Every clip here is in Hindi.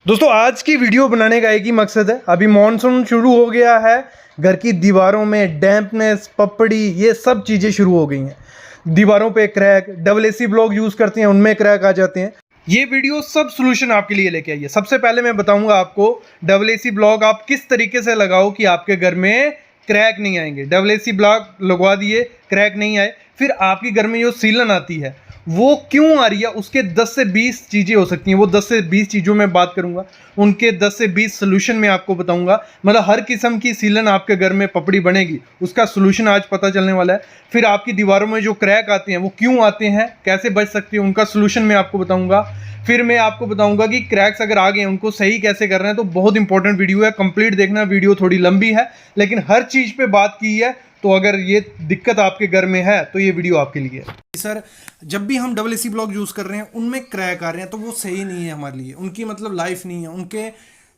दोस्तों आज की वीडियो बनाने का एक ही मकसद है। अभी मॉनसून शुरू हो गया है, घर की दीवारों में डैम्पनेस, पपड़ी, ये सब चीज़ें शुरू हो गई हैं। दीवारों पे crack, double AC block use करते हैं उनमें क्रैक आ जाते हैं। ये वीडियो सब सॉल्यूशन आपके लिए लेके आई है। सबसे पहले मैं बताऊंगा आपको डबल एसी ब्लॉक आप किस तरीके से लगाओ कि आपके घर में क्रैक नहीं आएंगे। डबल एसी ब्लॉक लगवा दिए, क्रैक नहीं आए। फिर आपके घर में जो सीलन आती है वो क्यों आ रही है, उसके 10 से 20 चीज़ें हो सकती हैं। वो 10 से 20 चीज़ों में बात करूंगा, उनके 10 से 20 सोल्यूशन मैं आपको बताऊंगा। मतलब हर किस्म की सीलन आपके घर में पपड़ी बनेगी, उसका सोल्यूशन आज पता चलने वाला है। फिर आपकी दीवारों में जो क्रैक आते हैं वो क्यों आते हैं, कैसे बच सकते हैं, उनका सोल्यूशन मैं आपको बताऊंगा। फिर मैं आपको बताऊंगा कि क्रैक्स अगर आ गए हैं उनको सही कैसे करना है। तो बहुत इंपॉर्टेंट वीडियो है, कंप्लीट देखना। वीडियो थोड़ी लंबी है लेकिन हर चीज़ पे बात की है, तो अगर ये दिक्कत आपके घर में है तो ये वीडियो आपके लिए है। सर, जब भी हम डबल एसी ब्लॉक यूज़ कर रहे हैं उनमें क्रैक आ रहे हैं तो वो सही नहीं है हमारे लिए, उनकी मतलब लाइफ नहीं है, उनके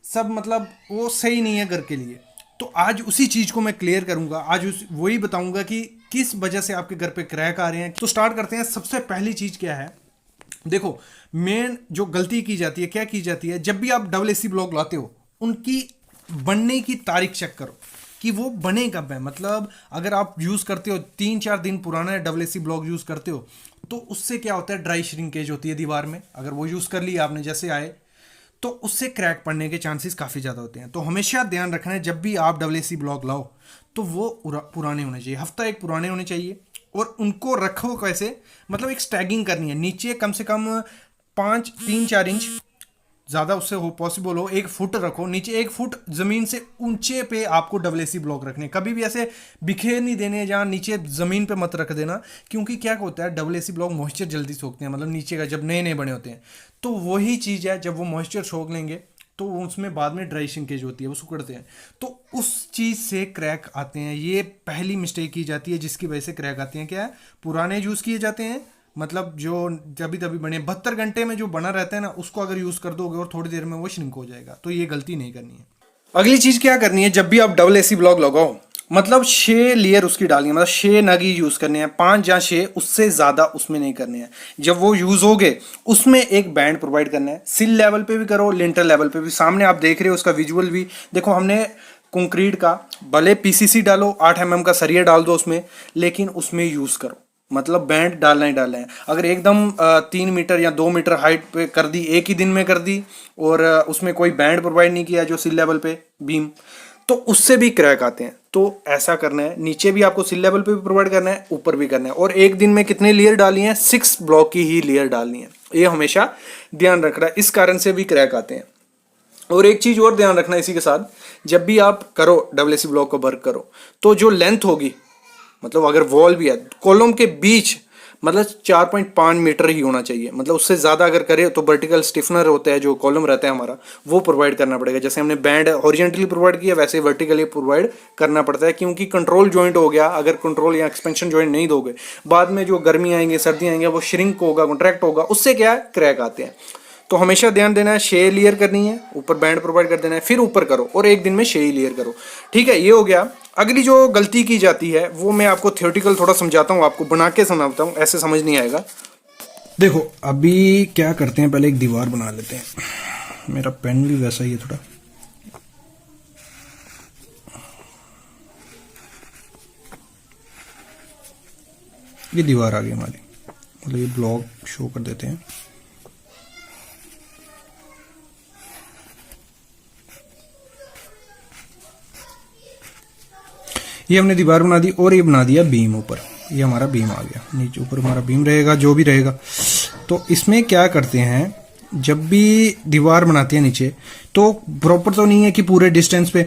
सब मतलब वो सही नहीं है घर के लिए। तो आज उसी चीज़ को मैं क्लियर करूंगा, आज वही बताऊंगा कि किस वजह से आपके घर पे क्रैक आ रहे हैं। तो स्टार्ट करते हैं। सबसे पहली चीज़ क्या है, देखो मेन जो गलती की जाती है, क्या की जाती है, जब भी आप डबल एसी ब्लॉक लाते हो उनकी बनने की तारीख चेक करो कि वो बने कब है। मतलब अगर आप यूज़ करते हो 3-4 दिन पुराना डबल एसी ब्लॉक यूज़ करते हो तो उससे क्या होता है, ड्राई श्रिंकेज होती है दीवार में। अगर वो यूज़ कर लिया आपने जैसे आए तो उससे क्रैक पड़ने के चांसेस काफ़ी ज़्यादा होते हैं। तो हमेशा ध्यान रखना है जब भी आप डबल एसी ब्लॉक लाओ तो वो पुराने होने चाहिए, हफ्ता एक पुराने होने चाहिए। और उनको रखो कैसे, मतलब एक स्टैगिंग करनी है, नीचे कम से कम 3-4 इंच, ज़्यादा उससे हो पॉसिबल हो 1 फुट रखो, नीचे 1 फुट ज़मीन से ऊंचे पे आपको डबल एसी ब्लॉक रखने। कभी भी ऐसे बिखेर नहीं देने, जहाँ नीचे ज़मीन पे मत रख देना, क्योंकि क्या होता है डबल एसी ब्लॉक मॉइस्चर जल्दी सोखते हैं। मतलब नीचे का जब नए नए बने होते हैं तो वही चीज़ है, जब वो मॉइस्चर सोख लेंगे तो उसमें बाद में ड्राई श्रिंकेज होती है, वो सिकुड़ते हैं, तो उस चीज़ से क्रैक आते हैं। ये पहली मिस्टेक की जाती है जिसकी वजह से क्रैक आते हैं। क्या है, पुराने यूज़ किए जाते हैं, मतलब जो तभी तभी बने 72 घंटे में जो बना रहता है ना, उसको अगर यूज़ कर दोगे और थोड़ी देर में वो श्रिंक हो जाएगा। तो ये गलती नहीं करनी है। अगली चीज़ क्या करनी है, जब भी आप डबल एसी ब्लॉक लगाओ मतलब 6 लेयर उसकी डालनी है, मतलब 6 नग ही यूज़ करने हैं, 5 या 6, उससे ज़्यादा उसमें नहीं करने हैं। जब वो यूज़ हो गए उसमें एक बैंड प्रोवाइड करना है, सिल लेवल पे भी करो, लिंटर लेवल पे भी। सामने आप देख रहे हो उसका विजुअल भी देखो, हमने कंक्रीट का भले पीसीसी डालो, 8 mm का सरिया डाल दो उसमें, लेकिन उसमें यूज़ करो, मतलब बैंड डालना ही डालना है। अगर एकदम 3 मीटर या 2 मीटर हाइट पे कर दी, एक ही दिन में कर दी, और उसमें कोई बैंड प्रोवाइड नहीं किया जो सिल लेवल पे बीम, तो उससे भी क्रैक आते हैं। तो ऐसा करना है, नीचे भी आपको सिल लेवल पे भी प्रोवाइड करना है, ऊपर भी करना है। और एक दिन में कितने लेयर डालनी है, 6 ब्लॉक की ही लेयर डालनी है। ये हमेशा ध्यान रखना है, इस कारण से भी क्रैक आते हैं। और एक चीज़ और ध्यान रखना इसी के साथ, जब भी आप करो डबल एसी ब्लॉक को वर्क करो तो जो लेंथ होगी, मतलब अगर वॉल भी है कॉलम के बीच, मतलब 4.5 मीटर ही होना चाहिए। मतलब उससे ज़्यादा अगर करे तो वर्टिकल स्टिफनर होता है, जो कॉलम रहता है हमारा, वो प्रोवाइड करना पड़ेगा। जैसे हमने बैंड हॉरिजॉन्टली प्रोवाइड किया वैसे वर्टिकली प्रोवाइड करना पड़ता है, क्योंकि कंट्रोल जॉइंट हो गया। अगर कंट्रोल या एक्सपेंशन जॉइंट नहीं दोगे, बाद में जो गर्मी आएंगे, सर्दी आएंगे, वो श्रिंक होगा, कॉन्ट्रैक्ट होगा, उससे क्या है, क्रैक आते हैं। तो हमेशा ध्यान देना है, 6 लेयर करनी है, ऊपर बैंड प्रोवाइड कर देना है, फिर ऊपर करो, और एक दिन में 6 ही लेयर करो। ठीक है, ये हो गया। अगली जो गलती की जाती है वो मैं आपको थियोरेटिकल थोड़ा समझाता हूँ, आपको बना के समझाता हूँ, ऐसे समझ नहीं आएगा। देखो अभी क्या करते हैं, पहले एक दीवार बना लेते हैं। मेरा पेन भी वैसा ही है थोड़ा। ये दीवार आ गई हमारी, मतलब ये ब्लॉक शो कर देते हैं। ये हमने दीवार बना दी और ये बना दिया बीम ऊपर। ये हमारा बीम आ गया, नीचे ऊपर हमारा बीम रहेगा, जो भी रहेगा। तो इसमें क्या करते हैं, जब भी दीवार बनाते हैं नीचे, तो प्रॉपर तो नहीं है कि पूरे डिस्टेंस पे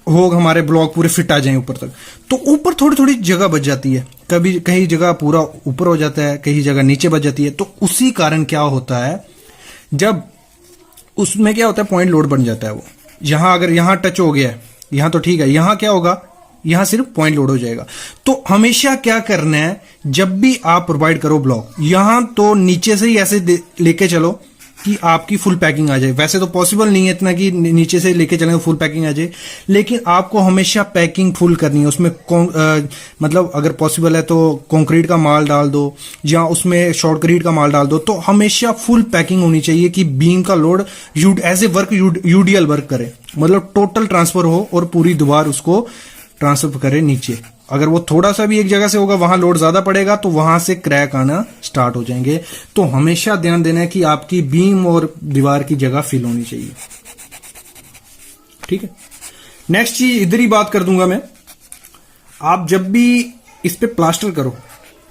हो हमारे ब्लॉक पूरे फिट आ जाएं ऊपर तक, तो ऊपर थोड़ी थोड़ी जगह बच जाती है। कभी कहीं जगह पूरा ऊपर हो जाता है, कहीं जगह नीचे बच जाती है। तो उसी कारण क्या होता है, जब उसमें क्या होता है, पॉइंट लोड बन जाता है। वो यहाँ अगर यहाँ टच हो गया, यहाँ तो ठीक है, यहाँ क्या होगा, यहां सिर्फ पॉइंट लोड हो जाएगा। तो हमेशा क्या करना है, जब भी आप प्रोवाइड करो ब्लॉक, यहां तो नीचे से ही ऐसे लेके चलो, कि आपकी फुल पैकिंग आ जाए। वैसे तो पॉसिबल नहीं है इतना कि नीचे से लेके चलेंगे फुल पैकिंग आ जाए, लेकिन आपको हमेशा पैकिंग फुल करनी है उसमें। मतलब अगर पॉसिबल है तो कंक्रीट का माल डाल दो या उसमें शॉर्टक्रीट का माल डाल दो, तो हमेशा फुल पैकिंग होनी चाहिए कि बीम का load as a work UDL work करे, मतलब टोटल ट्रांसफर हो और पूरी दीवार उसको ट्रांसफर करे नीचे। अगर वो थोड़ा सा भी एक जगह से होगा, वहां लोड ज्यादा पड़ेगा तो वहां से क्रैक आना स्टार्ट हो जाएंगे। तो हमेशा ध्यान देना है कि आपकी बीम और दीवार की जगह फिल होनी चाहिए। ठीक है, नेक्स्ट चीज इधर ही बात कर दूंगा मैं। आप जब भी इस पे प्लास्टर करो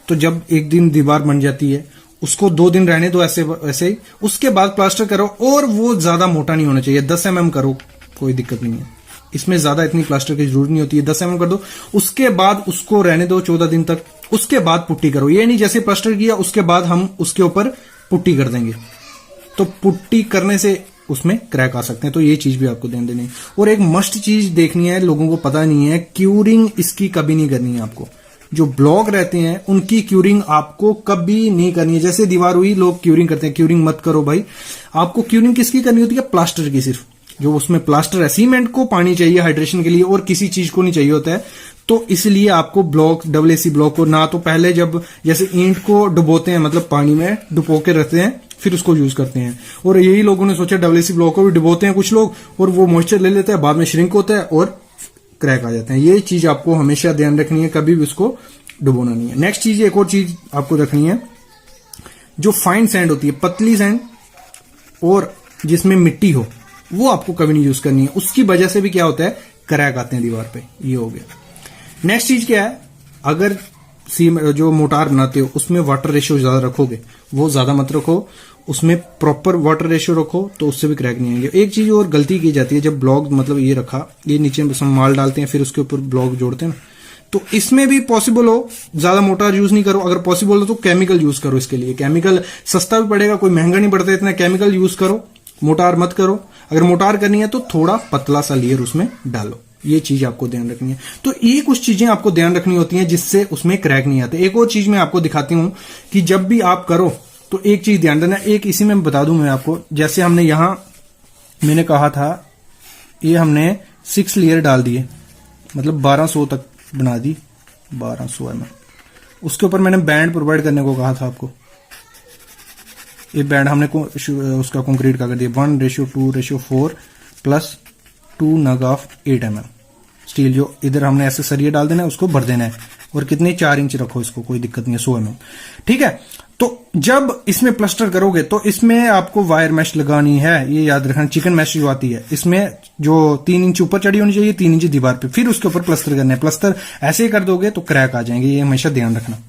तो जब एक दिन दीवार बन जाती है उसको 2 दिन रहने दो ऐसे वैसे ही, उसके बाद प्लास्टर करो। और वो ज्यादा मोटा नहीं होना चाहिए, 10 mm करो, कोई दिक्कत नहीं है, इसमें ज्यादा इतनी प्लास्टर की जरूरत नहीं होती है। 10 mm कर दो, उसके बाद उसको रहने दो 14 दिन तक, उसके बाद पुट्टी करो। ये नहीं जैसे प्लास्टर किया उसके बाद हम उसके ऊपर पुट्टी कर देंगे, तो पुट्टी करने से उसमें क्रैक आ सकते हैं। तो ये चीज भी आपको ध्यान देनी है। और एक मस्ट चीज देखनी है, लोगों को पता नहीं है, क्यूरिंग इसकी कभी नहीं करनी है आपको। जो ब्लॉक रहते हैं उनकी क्यूरिंग आपको कभी नहीं करनी है। जैसे दीवार हुई, लोग क्यूरिंग करते हैं, क्यूरिंग मत करो भाई। आपको क्यूरिंग किसकी करनी होती है? प्लास्टर की सिर्फ। जो उसमें प्लास्टर है, सीमेंट को पानी चाहिए हाइड्रेशन के लिए और किसी चीज को नहीं चाहिए होता है। तो इसलिए आपको ब्लॉक, डब्ल्यूएसी ब्लॉक को ना तो पहले जब जैसे ईंट को डुबोते हैं, मतलब पानी में डुबो के रखते हैं, फिर उसको यूज करते हैं। और यही लोगों ने सोचा डब्ल्यूएसी ब्लॉक को भी डुबोते हैं कुछ लोग, और वो मॉइस्चर ले लेते हैं, बाद में श्रिंक होता है और क्रैक आ जाते हैं। ये चीज आपको हमेशा ध्यान रखनी है, कभी भी उसको डुबोना नहीं है। नेक्स्ट चीज, एक और चीज आपको रखनी है, जो फाइन सैंड होती है, पतली सैंड और जिसमें मिट्टी हो, वो आपको कभी नहीं यूज करनी है। उसकी वजह से भी क्या होता है, क्रैक आते हैं दीवार पे। ये हो गया। नेक्स्ट चीज क्या है, अगर जो मोटार बनाते हो उसमें वाटर रेशियो ज्यादा रखोगे, वो ज्यादा मत रखो, उसमें प्रॉपर वाटर रेशियो रखो, तो उससे भी क्रैक नहीं आएंगे। एक चीज और गलती की जाती है, जब ब्लॉक मतलब ये रखा, ये नीचे माल डालते हैं, फिर उसके ऊपर ब्लॉक जोड़ते हैं ना, तो इसमें भी पॉसिबल हो ज्यादा मोटार यूज नहीं करो। अगर पॉसिबल हो तो केमिकल यूज करो। इसके लिए केमिकल सस्ता भी पड़ेगा, कोई महंगा नहीं पड़ता इतना। केमिकल यूज करो, मोटार मत करो। अगर मोटार करनी है तो थोड़ा पतला सा लेयर उसमें डालो। ये चीज आपको ध्यान रखनी है। तो ये कुछ चीजें आपको ध्यान रखनी होती हैं जिससे उसमें क्रैक नहीं आते। एक और चीज मैं आपको दिखाती हूं कि जब भी आप करो तो एक चीज ध्यान देना। एक इसी में बता दूं मैं आपको, जैसे हमने यहां मैंने कहा था, ये हमने 6 लेयर डाल दिए, मतलब 1200 तक बना दी, 1200 mm। उसके ऊपर मैंने बैंड प्रोवाइड करने को कहा था आपको। ये बैंड हमने उसका कंक्रीट का कर दिया 1:2:4 प्लस 2 नग ऑफ 8 mm स्टील। जो इधर हमने ऐसे सरिये डाल देना है, उसको भर देना है। और कितने 4 इंच रखो इसको, कोई दिक्कत नहीं है, 100 mm। ठीक है। तो जब इसमें प्लास्टर करोगे तो इसमें आपको वायर मैश लगानी है, ये याद रखना। चिकन मैश जो आती है, इसमें जो 3 इंच ऊपर चढ़ी होनी चाहिए, 3 इंच दीवार पे, फिर उसके ऊपर प्लास्टर करना है। प्लास्टर ऐसे ही कर दोगे तो क्रैक आ जाएंगे, ये हमेशा ध्यान रखना।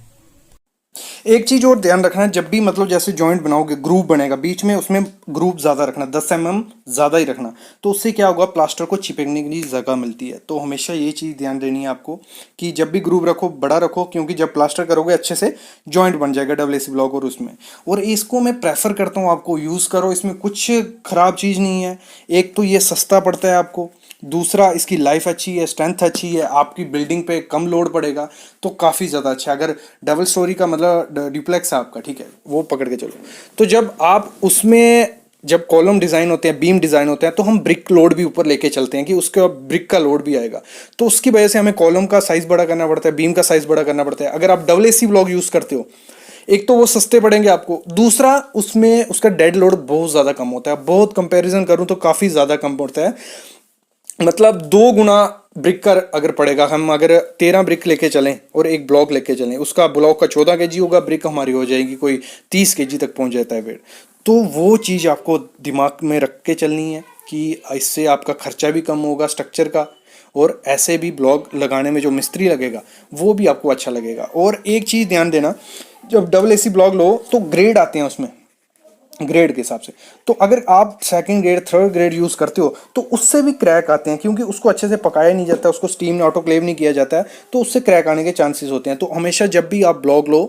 एक चीज और ध्यान रखना है, जब भी मतलब जैसे जॉइंट बनाओगे, ग्रूव बनेगा बीच में, उसमें ग्रूव ज्यादा रखना, 10 mm ज्यादा ही रखना। तो उससे क्या होगा, प्लास्टर को चिपकने की जगह मिलती है। तो हमेशा ये चीज ध्यान देनी है आपको कि जब भी ग्रूव रखो, बड़ा रखो, क्योंकि जब प्लास्टर करोगे अच्छे से जॉइंट बन जाएगा डब्ल्यूएसी ब्लॉक। और उसमें, और इसको मैं प्रेफर करता हूँ आपको यूज करो, इसमें कुछ खराब चीज नहीं है। एक तो ये सस्ता पड़ता है आपको, दूसरा इसकी लाइफ अच्छी है, स्ट्रेंथ अच्छी है, आपकी बिल्डिंग पे कम लोड पड़ेगा, तो काफ़ी ज़्यादा अच्छा है। अगर डबल स्टोरी का मतलब ड्यूप्लेक्स है आपका, ठीक है, वो पकड़ के चलो, तो जब आप उसमें जब कॉलम डिज़ाइन होते हैं, बीम डिज़ाइन होते हैं, तो हम ब्रिक लोड भी ऊपर लेके चलते हैं कि उसके ब्रिक का लोड भी आएगा। तो उसकी वजह से हमें कॉलम का साइज़ बड़ा करना पड़ता है, बीम का साइज़ बड़ा करना पड़ता है। अगर आप डब्ल्यूएसी ब्लॉक यूज़ करते हो, एक तो वो सस्ते पड़ेंगे आपको, दूसरा उसमें उसका डेड लोड बहुत ज़्यादा कम होता है। बहुत कंपैरिजन करूँ तो काफ़ी ज़्यादा कम पड़ता है, मतलब 2 गुना ब्रिक का अगर पड़ेगा। हम अगर 13 ब्रिक लेके चलें और एक ब्लॉक लेके चलें, उसका ब्लॉक का 14 kg होगा, ब्रिक हमारी हो जाएगी कोई 30 kg तक पहुंच जाता है वेट। तो वो चीज़ आपको दिमाग में रख के चलनी है कि इससे आपका खर्चा भी कम होगा स्ट्रक्चर का, और ऐसे भी ब्लॉक लगाने में जो मिस्त्री लगेगा वो भी आपको अच्छा लगेगा। और एक चीज़ ध्यान देना, जब डब्ल्यूएसी ब्लॉक लो तो ग्रेड आते हैं उसमें, ग्रेड के हिसाब से। तो अगर आप 2nd grade 3rd grade use करते हो तो उससे भी क्रैक आते हैं, क्योंकि उसको अच्छे से पकाया नहीं जाता, उसको स्टीम में ऑटोक्लेव नहीं किया जाता है, तो उससे क्रैक आने के चांसेस होते हैं। तो हमेशा जब भी आप ब्लॉक लो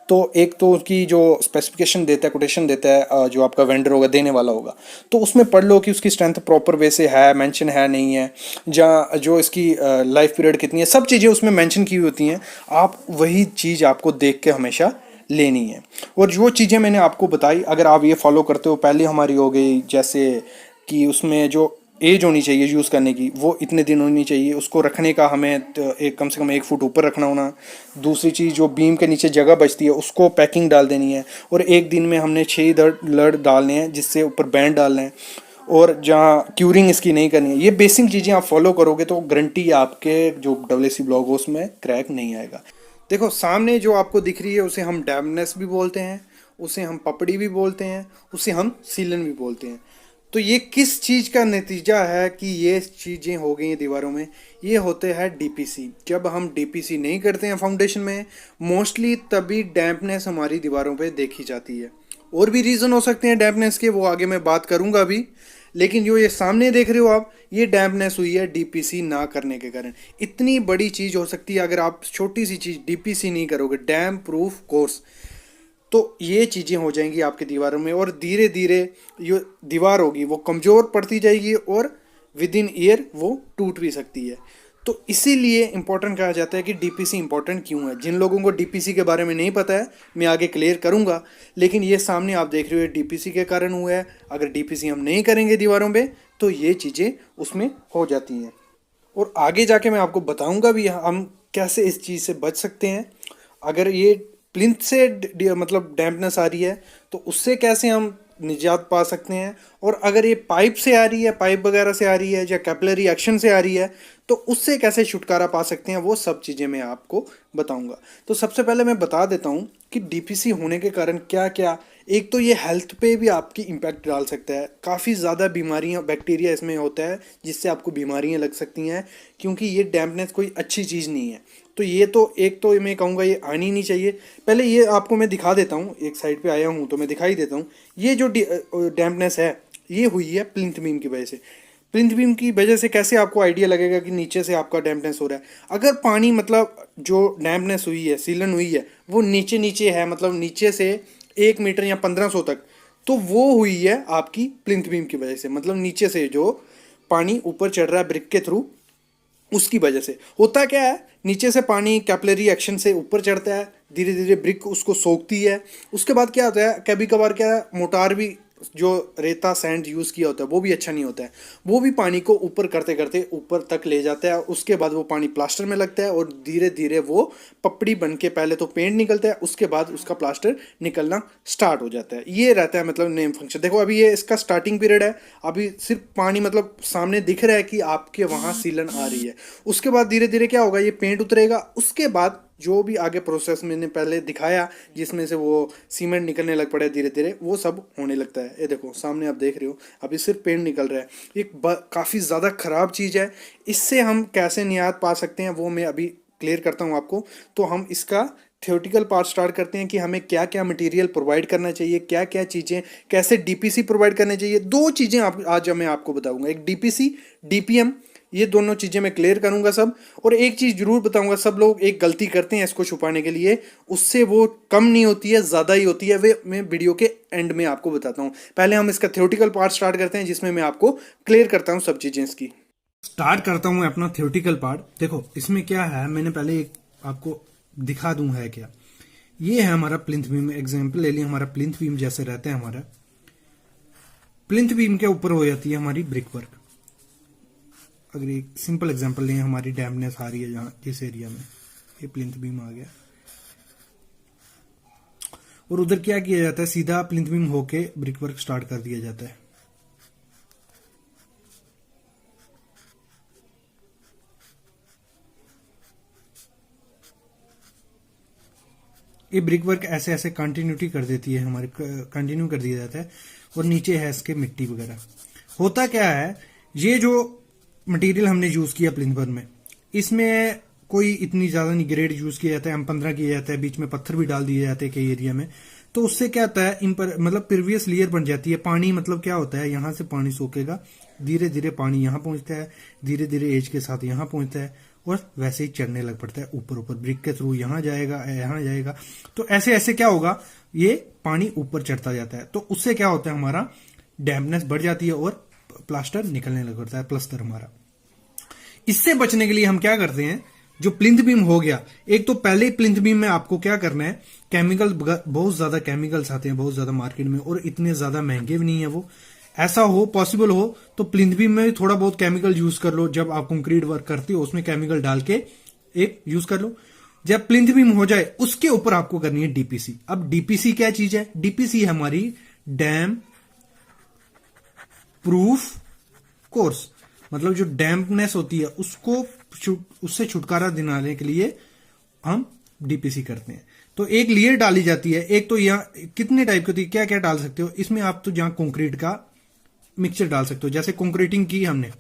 तो एक तो उसकी जो स्पेसिफिकेशन देता है, कोटेशन देता है, जो आपका वेंडर होगा, देने वाला होगा, तो उसमें पढ़ लो कि उसकी स्ट्रेंथ प्रॉपर वे से है, मेंशन है नहीं है, या जो इसकी लाइफ पीरियड कितनी है, सब चीज़ें उसमें मेंशन की हुई होती हैं। आप वही चीज़ आपको देख के हमेशा लेनी है। और जो चीज़ें मैंने आपको बताई अगर आप ये फॉलो करते हो, पहले हमारी हो गई जैसे कि उसमें जो एज होनी चाहिए यूज़ करने की वो इतने दिन होनी चाहिए, उसको रखने का हमें एक कम से कम 1 फुट ऊपर रखना होना। दूसरी चीज़ जो बीम के नीचे जगह बचती है उसको पैकिंग डाल देनी है, और एक दिन में हमने 6 लड़ डालने हैं जिससे ऊपर बैंड डालना है, और जहाँ क्यूरिंग इसकी नहीं करनी है। ये बेसिक चीज़ें आप फॉलो करोगे तो गारंटी आपके जो डब्ल्यूसी ब्लॉक हो उसमें क्रैक नहीं आएगा। देखो सामने जो आपको दिख रही है उसे हम डैम्पनेस भी बोलते हैं, उसे हम पपड़ी भी बोलते हैं, उसे हम सीलन भी बोलते हैं। तो ये किस चीज़ का नतीजा है कि ये चीज़ें हो गई हैं दीवारों में? ये होते हैं डीपीसी। जब हम डीपीसी नहीं करते हैं फाउंडेशन में मोस्टली, तभी डैम्पनेस हमारी दीवारों पे देखी जाती है। और भी रीज़न हो सकते हैं डैम्पनेस के, वो आगे मैं बात करूँगा अभी। लेकिन जो ये सामने देख रहे हो आप, ये डैम्पनेस हुई है डीपीसी ना करने के कारण। इतनी बड़ी चीज़ हो सकती है अगर आप छोटी सी चीज़ डीपीसी नहीं करोगे, डैम्प प्रूफ कोर्स, तो ये चीज़ें हो जाएंगी आपकी दीवारों में, और धीरे धीरे जो दीवार होगी वो कमज़ोर पड़ती जाएगी और विद इन ईयर वो टूट भी सकती है। तो इसीलिए इम्पोर्टेंट कहा जाता है कि डीपीसी इम्पोर्टेंट क्यों है। जिन लोगों को डीपीसी के बारे में नहीं पता है मैं आगे क्लियर करूंगा, लेकिन ये सामने आप देख रहे हो डीपीसी के कारण हुआ है। अगर डीपीसी हम नहीं करेंगे दीवारों पे तो ये चीज़ें उसमें हो जाती हैं, और आगे जाके मैं आपको बताऊंगा भी हम कैसे इस चीज़ से बच सकते हैं। अगर ये प्लिंथ से मतलब डैम्पनेस आ रही है तो उससे कैसे हम निजात पा सकते हैं, और अगर ये पाइप से आ रही है, पाइप वगैरह से आ रही है या कैपिलरी एक्शन से आ रही है तो उससे कैसे छुटकारा पा सकते हैं, वो सब चीज़ें मैं आपको बताऊंगा। तो सबसे पहले मैं बता देता हूँ कि डीपीसी होने के कारण क्या क्या, एक तो ये हेल्थ पे भी आपकी इम्पैक्ट डाल सकता है। काफ़ी ज़्यादा बीमारियाँ, बैक्टीरिया इसमें होता है जिससे आपको बीमारियाँ लग सकती हैं, क्योंकि ये डैम्पनेस कोई अच्छी चीज़ नहीं है। तो ये तो एक तो मैं कहूँगा ये आनी नहीं चाहिए। पहले ये आपको मैं दिखा देता हूँ, एक साइड पे आया हूँ तो मैं दिखाई देता हूँ। ये जो डैम्पनेस है ये हुई है प्लिंथ बीम की वजह से। प्लिंथ बीम की वजह से कैसे आपको आइडिया लगेगा कि नीचे से आपका डैम्पनेस हो रहा है? अगर पानी मतलब जो डैम्पनेस हुई है, सीलन हुई है, वो नीचे नीचे है, मतलब नीचे से 1 मीटर या 1500 तक, तो वो हुई है आपकी प्लिंथ बीम की वजह से। मतलब नीचे से जो पानी ऊपर चढ़ रहा है ब्रिक के थ्रू, उसकी वजह से होता क्या है, नीचे से पानी कैपिलरी एक्शन से ऊपर चढ़ता है, धीरे धीरे ब्रिक उसको सोखती है। उसके बाद क्या होता है, कभी कभार क्या है, मोटार भी जो रेता सैंड यूज़ किया होता है वो भी अच्छा नहीं होता है, वो भी पानी को ऊपर करते करते ऊपर तक ले जाता है। उसके बाद वो पानी प्लास्टर में लगता है और धीरे धीरे वो पपड़ी बन के, पहले तो पेंट निकलता है उसके बाद उसका प्लास्टर निकलना स्टार्ट हो जाता है। ये रहता है मतलब नेम फंक्शन। देखो अभी ये इसका स्टार्टिंग पीरियड है, अभी सिर्फ पानी मतलब सामने दिख रहा है कि आपके वहाँ सीलन आ रही है। उसके बाद धीरे धीरे क्या होगा, ये पेंट उतरेगा। उसके बाद जो भी आगे प्रोसेस मैंने पहले दिखाया जिसमें से वो सीमेंट निकलने लग पड़े धीरे धीरे, वो सब होने लगता है। ये देखो सामने आप देख रहे हो अभी सिर्फ पेंट निकल रहा है। ये काफ़ी ज़्यादा ख़राब चीज़ है। इससे हम कैसे निजात पा सकते हैं वो मैं अभी क्लियर करता हूँ आपको। तो हम इसका थ्योरेटिकल पार्ट स्टार्ट करते हैं कि हमें क्या क्या मटेरियल प्रोवाइड करना चाहिए, क्या क्या चीज़ें, कैसे डीपीसी प्रोवाइड करनी चाहिए। दो चीज़ें आज मैं आपको बताऊंगा, एक डीपीसी, डीपीएम, ये दोनों चीज़ें मैं क्लियर करूंगा सब। और एक चीज़ जरूर बताऊंगा, सब लोग एक गलती करते हैं इसको छुपाने के लिए, उससे वो कम नहीं होती है, ज़्यादा ही होती है। वे मैं वीडियो के एंड में आपको बताता हूँ। पहले हम इसका थ्योरेटिकल पार्ट स्टार्ट करते हैं जिसमें मैं आपको क्लियर करता हूँ सब चीज़ें इसकी। स्टार्ट करता हूँ अपना थ्योरेटिकल पार्ट। देखो इसमें क्या है, मैंने पहले एक आपको दिखा दूँ है क्या। ये है हमारा प्लिंथ बीम, एग्जाम्पल ले लिया। हमारा प्लिंथ बीम जैसे रहता है, हमारा प्लिंथ बीम के ऊपर हो जाती है हमारी ब्रिक वर्क। अगर एक सिंपल एग्जांपल लें, हमारी डैम्पनेस आ रही है जहाँ जिस एरिया में, ये प्लिंथ बीम आ गया, और उधर क्या किया जाता है, सीधा प्लिंथ बीम होके ब्रिक वर्क स्टार्ट कर दिया जाता है। ये ब्रिक वर्क ऐसे ऐसे कंटिन्यूटी कर देती है, हमारे कंटिन्यू कर दिया जाता है। और नीचे है इसके मिट्टी वगैरह। होता क्या है, ये जो मटेरियल हमने यूज किया प्लिंथ वर्क में, इसमें कोई इतनी ज्यादा नहीं ग्रेड यूज किया जाता है, M15 किया जाता है, बीच में पत्थर भी डाल दिए जाते हैं कई एरिया में। तो उससे क्या होता है, इन पर मतलब प्रीवियस लेयर बन जाती है। पानी मतलब क्या होता है, यहाँ से पानी सोखेगा, धीरे धीरे पानी यहाँ पहुंचता है, धीरे धीरे एज के साथ यहाँ पहुंचता है, और वैसे ही चढ़ने लग पड़ता है ऊपर ऊपर, ब्रिक के थ्रू यहाँ जाएगा, यहाँ जाएगा। तो ऐसे ऐसे क्या होगा, ये पानी ऊपर चढ़ता जाता है। तो उससे क्या होता है, हमारा डैम्पनेस बढ़ जाती है और प्लास्टर निकलने लग पड़ता है, प्लस्तर हमारा। इससे बचने के लिए हम क्या करते हैं, जो प्लिंथ बीम हो गया, एक तो पहले ही प्लिंथ बीम में आपको क्या करना है, केमिकल, बहुत ज्यादा केमिकल्स आते हैं बहुत ज्यादा मार्केट में, और इतने ज्यादा महंगे भी नहीं है वो। ऐसा हो पॉसिबल हो तो प्लिंथ बीम में थोड़ा बहुत केमिकल यूज कर लो, जब आप कंक्रीट वर्क करते हो उसमें केमिकल डाल के एक यूज कर लो। जब प्लिंथ बीम हो जाए उसके ऊपर आपको करनी है डीपीसी। अब डीपीसी क्या चीज है? डीपीसी है हमारी डैम प्रूफ कोर्स, मतलब जो डैम्पनेस होती है उसको उससे छुटकारा दिलाने के लिए हम डीपीसी करते हैं। तो एक लेयर डाली जाती है। एक तो यहाँ कितने टाइप की होती है, क्या क्या डाल सकते हो इसमें आप? तो जहां कंक्रीट का मिक्सचर डाल सकते हो, जैसे कंक्रीटिंग की हमने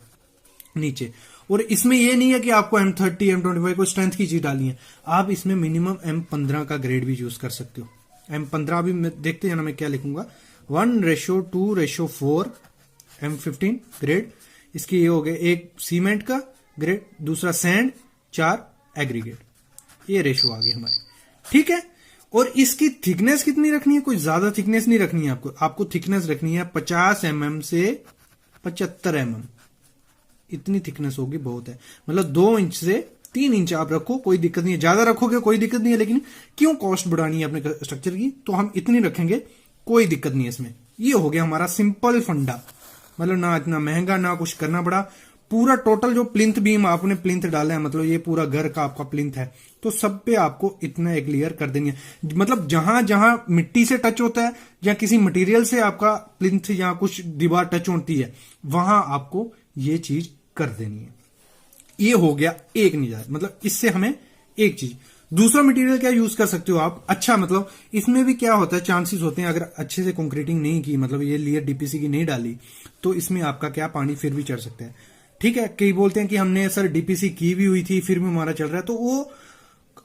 नीचे, और इसमें यह नहीं है कि आपको M30 M25 को स्ट्रेंथ की चीज डालनी है, आप इसमें मिनिमम M15 का ग्रेड भी यूज कर सकते हो। M15 भी देखते हैं ना मैं क्या लिखूंगा, 1:2:4 M15 ग्रेड। इसके ये हो गए, एक सीमेंट का ग्रेड, दूसरा सैंड, 4 एग्रीगेट, ये रेशो आ गए हमारे, ठीक है। और इसकी थिकनेस कितनी रखनी है? कोई ज्यादा थिकनेस नहीं रखनी है आपको थिकनेस रखनी है 50 mm से 75 mm, इतनी थिकनेस होगी बहुत है। मतलब 2 इंच से 3 इंच आप रखो, कोई दिक्कत नहीं है। ज्यादा रखोगे कोई दिक्कत नहीं है, लेकिन क्यों कॉस्ट बढ़ानी है अपने स्ट्रक्चर की, तो हम इतनी रखेंगे, कोई दिक्कत नहीं है इसमें। ये हो गया हमारा सिंपल फंडा, मतलब ना इतना महंगा ना कुछ करना पड़ा। पूरा टोटल जो प्लिंथ बीम आपने प्लिंथ डाला है, मतलब ये पूरा घर का आपका प्लिंथ है, तो सब पे आपको इतना एक लेयर कर देनी है। मतलब जहां जहां मिट्टी से टच होता है या किसी मटेरियल से आपका प्लिंथ या कुछ दीवार टच होती है, वहां आपको ये चीज कर देनी है। ये हो गया एक निजात, मतलब इससे हमें एक चीज। दूसरा मटेरियल क्या यूज कर सकते हो आप? अच्छा, मतलब इसमें भी क्या होता है, चांसेस होते हैं अगर अच्छे से कंक्रीटिंग नहीं की, मतलब ये लेयर डीपीसी की नहीं डाली, तो इसमें आपका क्या पानी फिर भी चढ़ सकता है, ठीक है। कई बोलते हैं कि हमने सर डीपीसी की भी हुई थी फिर भी हमारा चल रहा है, तो वो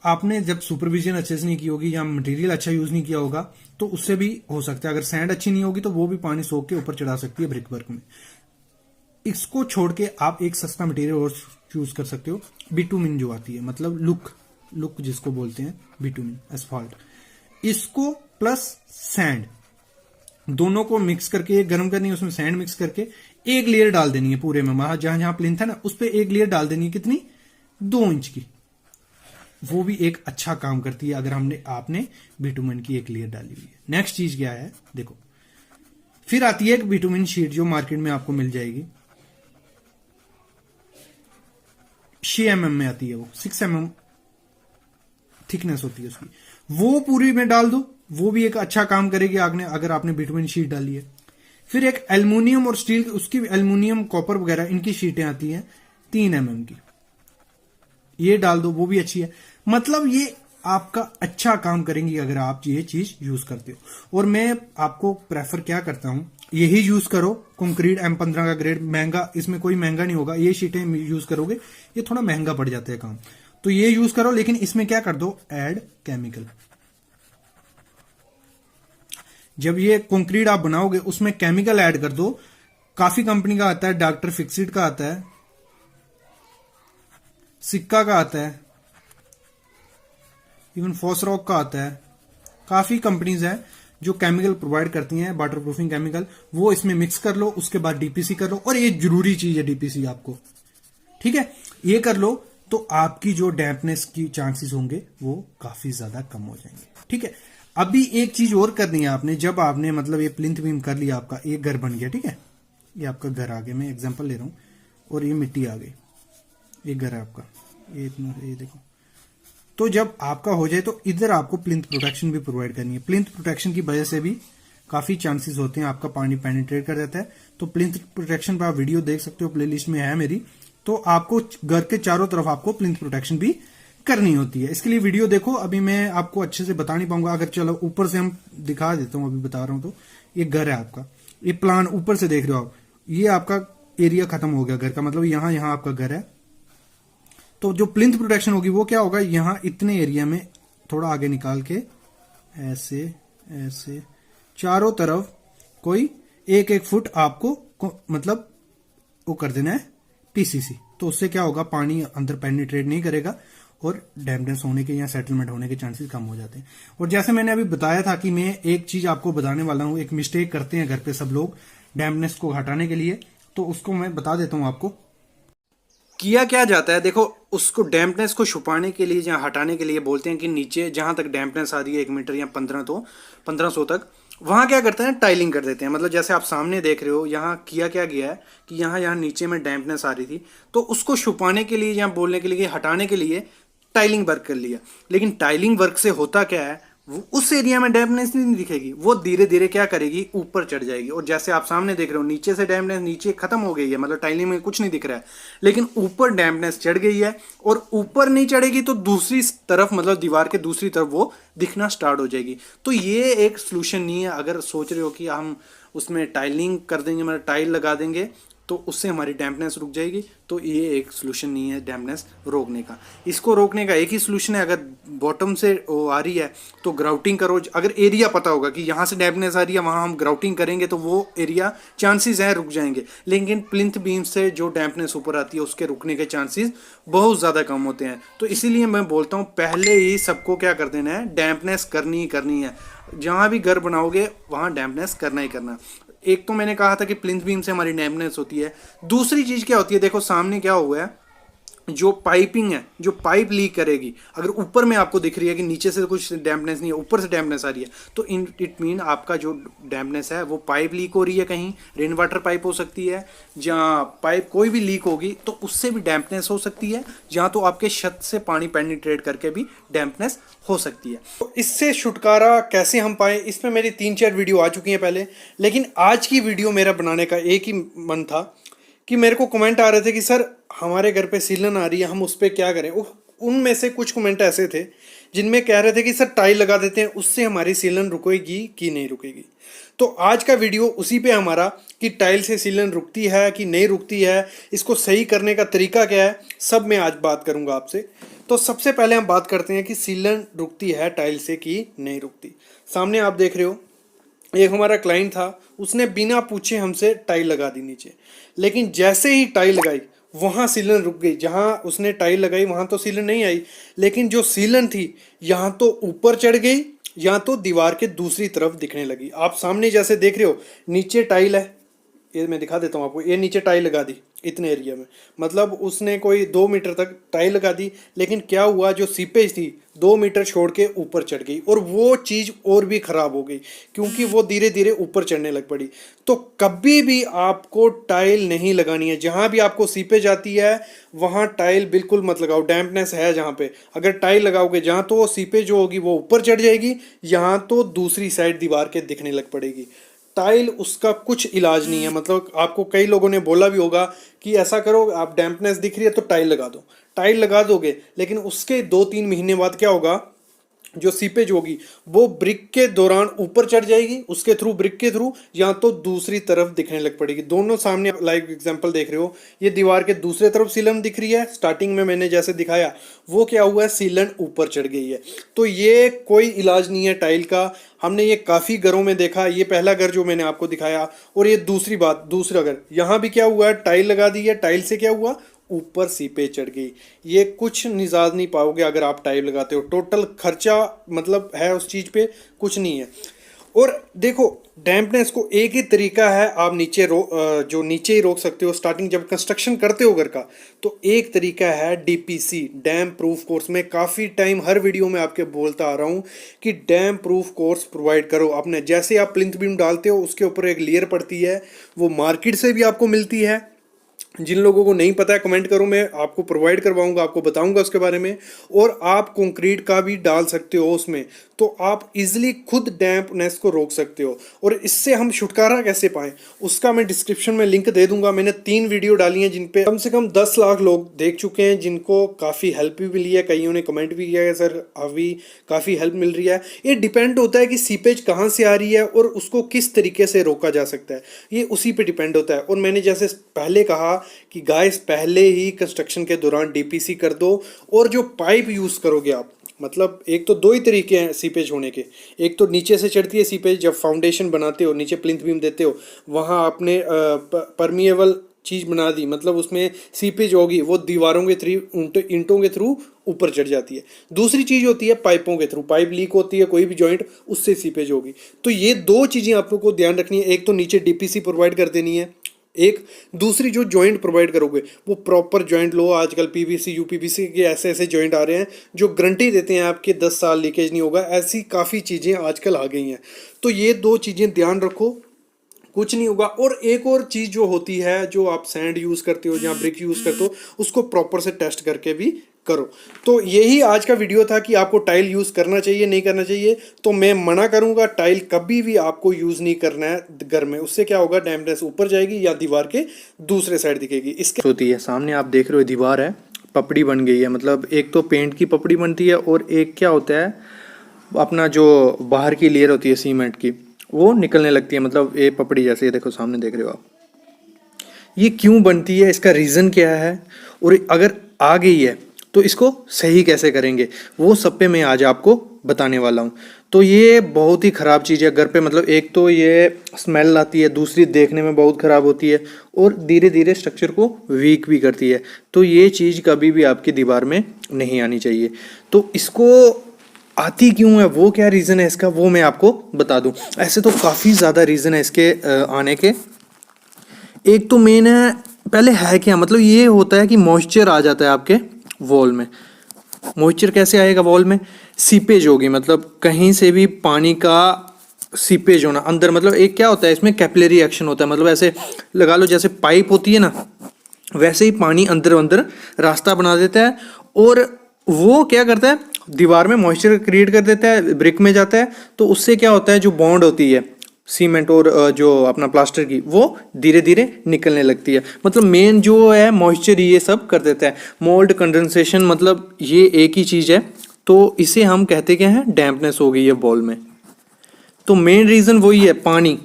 आपने जब सुपरविजन अच्छे से नहीं की होगी या मटेरियल अच्छा यूज नहीं किया होगा, तो उससे भी हो सकता है। अगर सैंड अच्छी नहीं होगी तो वो भी पानी सोख के ऊपर चढ़ा सकती है ब्रिक वर्क में। इसको छोड़ के आप एक सस्ता मटेरियल और चूज कर सकते हो, बिटुमिन जो आती है, मतलब लुक जिसको बोलते हैं, बिटुमिन एस्फाल्ट। इसको प्लस सैंड दोनों को मिक्स करके गर्म करनी है, उसमें सैंड मिक्स करके एक लेयर डाल देनी है पूरे में, जहां जहां प्लिंथ है ना उस पर एक लेयर डाल देनी है। कितनी? 2 इंच की। वो भी एक अच्छा काम करती है अगर आपने बिटुमिन की एक लेयर डाली हुई है। नेक्स्ट चीज क्या है देखो, फिर आती है एक बिटुमिन शीट जो मार्केट में आपको मिल जाएगी, 6 mm में आती है, वो 6 mm थिकनेस होती है उसकी, वो पूरी में डाल दो, वो भी एक अच्छा काम करेगी अगर आपने बिटुमिन शीट डाली है। फिर एक एल्युमिनियम और स्टील, उसकी एल्युमिनियम कॉपर वगैरह इनकी शीटें आती हैं 3 mm की, ये डाल दो, वो भी अच्छी है। मतलब ये आपका अच्छा काम करेंगी अगर आप ये चीज यूज करते हो। और मैं आपको प्रेफर क्या करता हूं, यही यूज करो, कंक्रीट M15 का ग्रेड, महंगा, इसमें कोई महंगा नहीं होगा। ये शीटें यूज करोगे ये थोड़ा महंगा पड़ जाता है काम, तो ये यूज करो, लेकिन इसमें क्या कर दो, ऐड केमिकल। जब ये कंक्रीट आप बनाओगे उसमें केमिकल ऐड कर दो। काफी कंपनी का आता है, डॉक्टर फिक्सिट का आता है, सिक्का का आता है, इवन फॉसरॉक का आता है। काफी कंपनीज हैं जो केमिकल प्रोवाइड करती हैं, वाटर प्रूफिंग केमिकल, वो इसमें मिक्स कर लो, उसके बाद डीपीसी कर लो। और ये जरूरी चीज है डीपीसी आपको, ठीक है, ये कर लो तो आपकी जो डैम्पनेस की चांसेस होंगे वो काफी ज्यादा कम हो जाएंगे, ठीक है। अभी एक चीज और करनी है आपने, जब आपने मतलब ये प्लिंथ बीम कर लिया, आपका एक घर बन गया, ठीक है, ये आपका घर आ गया, मैं एग्जांपल ले रहा हूं, और ये मिट्टी आ गई, ये घर है आपका, ये इतना, ये देखो। तो जब आपका हो जाए तो इधर आपको प्लिंथ प्रोटेक्शन भी प्रोवाइड करनी है। प्लिंथ प्रोटेक्शन की वजह से भी काफी चांसेस होते हैं आपका पानी पेनिट्रेट कर जाता है, तो प्लिंथ प्रोटेक्शन पर आप वीडियो देख सकते हो, प्लेलिस्ट में है मेरी। तो आपको घर के चारों तरफ आपको प्लिंथ प्रोटेक्शन भी करनी होती है, इसके लिए वीडियो देखो। अभी मैं आपको अच्छे से बता नहीं पाऊंगा, अगर चलो ऊपर से हम दिखा देता हूं, अभी बता रहा हूं। तो ये घर है आपका, ये प्लान ऊपर से देख रहे हो आप, ये आपका एरिया खत्म हो गया घर का, मतलब यहां आपका घर है। तो जो प्लिंथ प्रोटेक्शन होगी वो क्या होगा, यहां इतने एरिया में थोड़ा आगे निकाल के ऐसे ऐसे चारों तरफ कोई 1-1 फुट आपको मतलब वो कर देना है पीसीसी। तो उससे क्या होगा, पानी अंदर पेनिट्रेट नहीं करेगा और डैम्पनेस होने के या सेटलमेंट होने के चांसेस कम हो जाते हैं। और जैसे मैंने अभी बताया था कि मैं एक चीज आपको बताने वाला हूं, एक मिस्टेक करते हैं घर पे सब लोग डैम्पनेस को हटाने के लिए, तो उसको मैं बता देता हूं आपको। किया क्या जाता है, देखो उसको डैम्पनेस को छुपाने के लिए या हटाने के लिए बोलते हैं कि नीचे जहाँ तक डैम्पनेस आ रही है 1 मीटर या 1500 तक, वहाँ क्या करते हैं, टाइलिंग कर देते हैं। मतलब जैसे आप सामने देख रहे हो, यहाँ किया क्या गया है कि यहाँ यहाँ नीचे में डैम्पनेस आ रही थी, तो उसको छुपाने के लिए या बोलने के लिए, हटाने के लिए टाइलिंग वर्क कर लिया। लेकिन टाइलिंग वर्क से होता क्या है, वो उस एरिया में डैम्पनेस नहीं दिखेगी, वो धीरे धीरे क्या करेगी, ऊपर चढ़ जाएगी। और जैसे आप सामने देख रहे हो, नीचे से डैम्पनेस नीचे खत्म हो गई है, मतलब टाइलिंग में कुछ नहीं दिख रहा है, लेकिन ऊपर डैम्पनेस चढ़ गई है। और ऊपर नहीं चढ़ेगी तो दूसरी तरफ, मतलब दीवार के दूसरी तरफ वो दिखना स्टार्ट हो जाएगी। तो ये एक सोल्यूशन नहीं है। अगर सोच रहे हो कि हम उसमें टाइलिंग कर देंगे, मतलब टाइल लगा देंगे तो उससे हमारी डैम्पनेस रुक जाएगी, तो ये एक सोल्यूशन नहीं है डैम्पनेस रोकने का। इसको रोकने का एक ही सोल्यूशन है, अगर बॉटम से वो आ रही है तो ग्राउटिंग करो। अगर एरिया पता होगा कि यहाँ से डैम्पनेस आ रही है, वहाँ हम ग्राउटिंग करेंगे तो वो एरिया चांसेस हैं रुक जाएंगे। लेकिन प्लिंथ बीम से जो डैम्पनेस ऊपर आती है उसके रुकने के चांसेस बहुत ज़्यादा कम होते हैं। तो इसीलिए मैं बोलता हूँ पहले ही सबको क्या कर देना है, डैम्पनेस करनी ही करनी है। जहाँ भी घर बनाओगे वहाँ डैम्पनेस करना ही करना। एक तो मैंने कहा था कि प्लिंथ बीम से हमारी डैम्पनेस होती है। दूसरी चीज़ क्या होती है, देखो सामने क्या हुआ है, जो पाइपिंग है, जो पाइप लीक करेगी, अगर ऊपर में आपको दिख रही है कि नीचे से कुछ डैम्पनेस नहीं है, ऊपर से डैम्पनेस आ रही है, तो इट मीन आपका जो डैम्पनेस है वो पाइप लीक हो रही है। कहीं रेन वाटर पाइप हो सकती है, जहाँ पाइप कोई भी लीक होगी तो उससे भी डैम्पनेस हो सकती है। जहाँ तो आपके छत से पानी पेनिट्रेट करके भी डैम्पनेस हो सकती है। तो इससे छुटकारा कैसे हम पाए, इसमें मेरी 3-4 वीडियो आ चुकी हैं पहले। लेकिन आज की वीडियो मेरा बनाने का एक ही मन था कि मेरे को कमेंट आ रहे थे कि सर हमारे घर पे सीलन आ रही है, हम उस पर क्या करें। उनमें से कुछ कमेंट ऐसे थे जिनमें कह रहे थे कि सर टाइल लगा देते हैं, उससे हमारी सीलन रुकेगी कि नहीं रुकेगी। तो आज का वीडियो उसी पे हमारा कि टाइल से सीलन रुकती है कि नहीं रुकती है, इसको सही करने का तरीका क्या है, सब मैं आज बात करूंगा आपसे। तो सबसे पहले हम बात करते हैं कि सीलन रुकती है टाइल से कि नहीं रुकती। सामने आप देख रहे हो, एक हमारा क्लाइंट था, उसने बिना पूछे हमसे टाइल लगा दी नीचे। लेकिन जैसे ही टाइल लगाई वहाँ सीलन रुक गई। जहाँ उसने टाइल लगाई वहाँ तो सीलन नहीं आई, लेकिन जो सीलन थी यहाँ तो ऊपर चढ़ गई, यहाँ तो दीवार के दूसरी तरफ दिखने लगी। आप सामने जैसे देख रहे हो, नीचे टाइल है, ये मैं दिखा देता हूँ आपको, ये नीचे टाइल लगा दी इतने एरिया में, मतलब उसने कोई 2 मीटर तक टाइल लगा दी। लेकिन क्या हुआ, जो सीपेज थी 2 मीटर छोड़ के ऊपर चढ़ गई, और वो चीज़ और भी ख़राब हो गई क्योंकि वो धीरे धीरे ऊपर चढ़ने लग पड़ी। तो कभी भी आपको टाइल नहीं लगानी है, जहाँ भी आपको सीपेज आती है वहाँ टाइल बिल्कुल मत लगाओ। डैम्पनेस है जहाँ पे, अगर टाइल लगाओगे जहाँ तो वो सीपेज जो होगी वो ऊपर चढ़ जाएगी, यहाँ तो दूसरी साइड दीवार के दिखने लग पड़ेगी। टाइल उसका कुछ इलाज नहीं है। मतलब आपको कई लोगों ने बोला भी होगा कि ऐसा करो, आप डैम्पनेस दिख रही है तो टाइल लगा दो। टाइल लगा दोगे, लेकिन उसके 2-3 महीने बाद क्या होगा, जो सीपेज होगी वो ब्रिक के दौरान ऊपर चढ़ जाएगी, उसके थ्रू, ब्रिक के थ्रू, या तो दूसरी तरफ दिखने लग पड़ेगी। दोनों सामने लाइव एग्जांपल देख रहे हो, ये दीवार के दूसरे तरफ सीलन दिख रही है, स्टार्टिंग में मैंने जैसे दिखाया वो क्या हुआ है, सीलन ऊपर चढ़ गई है। तो ये कोई इलाज नहीं है टाइल का। हमने ये काफ़ी घरों में देखा, ये पहला घर जो मैंने आपको दिखाया, और ये दूसरी बात, दूसरा घर, यहाँ भी क्या हुआ है, टाइल लगा दी है, टाइल से क्या हुआ, ऊपर सीपेज चढ़ गई। ये कुछ निजात नहीं पाओगे अगर आप टाइल लगाते हो। टोटल खर्चा मतलब है उस चीज़ पे, कुछ नहीं है। और देखो डैम्पनेस को एक ही तरीका है, आप जो नीचे ही रोक सकते हो। स्टार्टिंग जब कंस्ट्रक्शन करते हो घर का, तो एक तरीका है डीपीसी, डैम प्रूफ कोर्स। में काफ़ी टाइम हर वीडियो में आपके बोलता आ रहा हूँ कि डैम प्रूफ कोर्स प्रोवाइड करो अपने। जैसे आप प्लिंथ बीम डालते हो उसके ऊपर एक लेयर पड़ती है, वो मार्केट से भी आपको मिलती है। जिन लोगों को नहीं पता है कमेंट करो, मैं आपको प्रोवाइड करवाऊंगा, आपको बताऊंगा उसके बारे में। और आप कंक्रीट का भी डाल सकते हो उसमें, तो आप इजीली खुद डैम्पनेस को रोक सकते हो। और इससे हम छुटकारा कैसे पाएं उसका मैं डिस्क्रिप्शन में लिंक दे दूंगा। मैंने 3 वीडियो डाली हैं जिन पे कम से कम 10 लाख लोग देख चुके हैं, जिनको काफ़ी हेल्प भी मिली है। कईयों ने कमेंट भी किया है सर अभी काफ़ी हेल्प मिल रही है। ये डिपेंड होता है कि सीपेज कहाँ से आ रही है और उसको किस तरीके से रोका जा सकता है, ये उसी पे डिपेंड होता है। और मैंने जैसे पहले कहा कि गाइस पहले ही कंस्ट्रक्शन के दौरान डीपीसी कर दो। और जो पाइप यूज़ करोगे आप, मतलब एक तो 2 ही तरीके हैं सीपेज होने के। एक तो नीचे से चढ़ती है सीपेज, जब फाउंडेशन बनाते हो नीचे प्लिंथ बीम देते हो, वहाँ आपने परमिएबल चीज़ बना दी, मतलब उसमें सीपेज होगी वो दीवारों के थ्रू, ईंटों के थ्रू ऊपर चढ़ जाती है। दूसरी चीज़ होती है पाइपों के थ्रू, पाइप लीक होती है कोई भी जॉइंट, उससे सीपेज होगी। तो ये 2 चीज़ें आप लोग को ध्यान रखनी है। एक तो नीचे डीपीसी प्रोवाइड कर देनी है, एक दूसरी जो जॉइंट प्रोवाइड करोगे वो प्रॉपर जॉइंट लो। आजकल पीवीसी यूपीवीसी के ऐसे ऐसे जॉइंट आ रहे हैं जो गारंटी देते हैं आपके 10 साल लीकेज नहीं होगा। ऐसी काफ़ी चीज़ें आजकल आ गई हैं, तो ये 2 चीज़ें ध्यान रखो, कुछ नहीं होगा। और एक और चीज़ जो होती है, जो आप सैंड यूज़ करते हो या ब्रिक यूज़ करते हो, उसको प्रॉपर से टेस्ट करके भी करो। तो यही आज का वीडियो था कि आपको टाइल यूज़ करना चाहिए नहीं करना चाहिए। तो मैं मना करूंगा, टाइल कभी भी आपको यूज़ नहीं करना है घर में। उससे क्या होगा, डैम्पनेस ऊपर जाएगी या दीवार के दूसरे साइड दिखेगी। इसके होती है सामने आप देख रहे हो दीवार है, पपड़ी बन गई है, मतलब एक तो पेंट की पपड़ी बनती है और एक क्या होता है अपना जो बाहर की लेयर होती है सीमेंट की, वो निकलने लगती है, मतलब ये पपड़ी जैसे, ये देखो सामने देख रहे हो आप। ये क्यों बनती है, इसका रीज़न क्या है, और अगर आ गई है तो इसको सही कैसे करेंगे, वो सब पे मैं आज आपको बताने वाला हूँ। तो ये बहुत ही ख़राब चीज़ है घर पे, मतलब एक तो ये स्मेल आती है, दूसरी देखने में बहुत ख़राब होती है और धीरे धीरे स्ट्रक्चर को वीक भी करती है। तो ये चीज़ कभी भी आपकी दीवार में नहीं आनी चाहिए। तो इसको आती क्यों है, वो क्या रीज़न है इसका, वो मैं आपको बता दूं। ऐसे तो काफ़ी ज़्यादा रीज़न है इसके आने के। एक तो मेन है, पहले है क्या, मतलब ये होता है कि मॉइस्चर आ जाता है आपके वॉल में। मॉइस्चर कैसे आएगा वॉल में, सीपेज होगी, मतलब कहीं से भी पानी का सीपेज होना अंदर। मतलब एक क्या होता है इसमें, कैपिलरी एक्शन होता है, मतलब ऐसे लगा लो जैसे पाइप होती है ना, वैसे ही पानी अंदर अंदर रास्ता बना देता है और वो क्या करता है, दीवार में मॉइस्चर क्रिएट कर देता है, ब्रिक में जाता है। तो उससे क्या होता है, जो बॉन्ड होती है सीमेंट और जो अपना प्लास्टर की, वो धीरे धीरे निकलने लगती है। मतलब मेन जो है मॉइस्चर ये सब कर देता है। मोल्ड कंडेंसेशन, मतलब ये एक ही चीज़ है। तो इसे हम कहते क्या हैं, डैम्पनेस हो गई है वॉल में। तो मेन रीज़न वही है, पानी,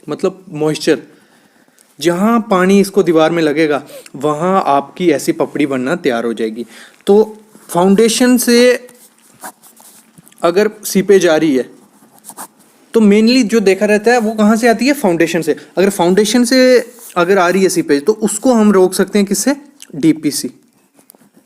मतलब मॉइस्चर। जहाँ पानी इसको दीवार में लगेगा वहाँ आपकी ऐसी पपड़ी बनना तैयार हो जाएगी। तो फाउंडेशन से अगर सीपेज आ रही है तो मेनली जो देखा रहता है वो कहाँ से आती है, फाउंडेशन से। अगर फाउंडेशन से अगर आ रही है सीपेज तो उसको हम रोक सकते हैं किससे, डीपीसी,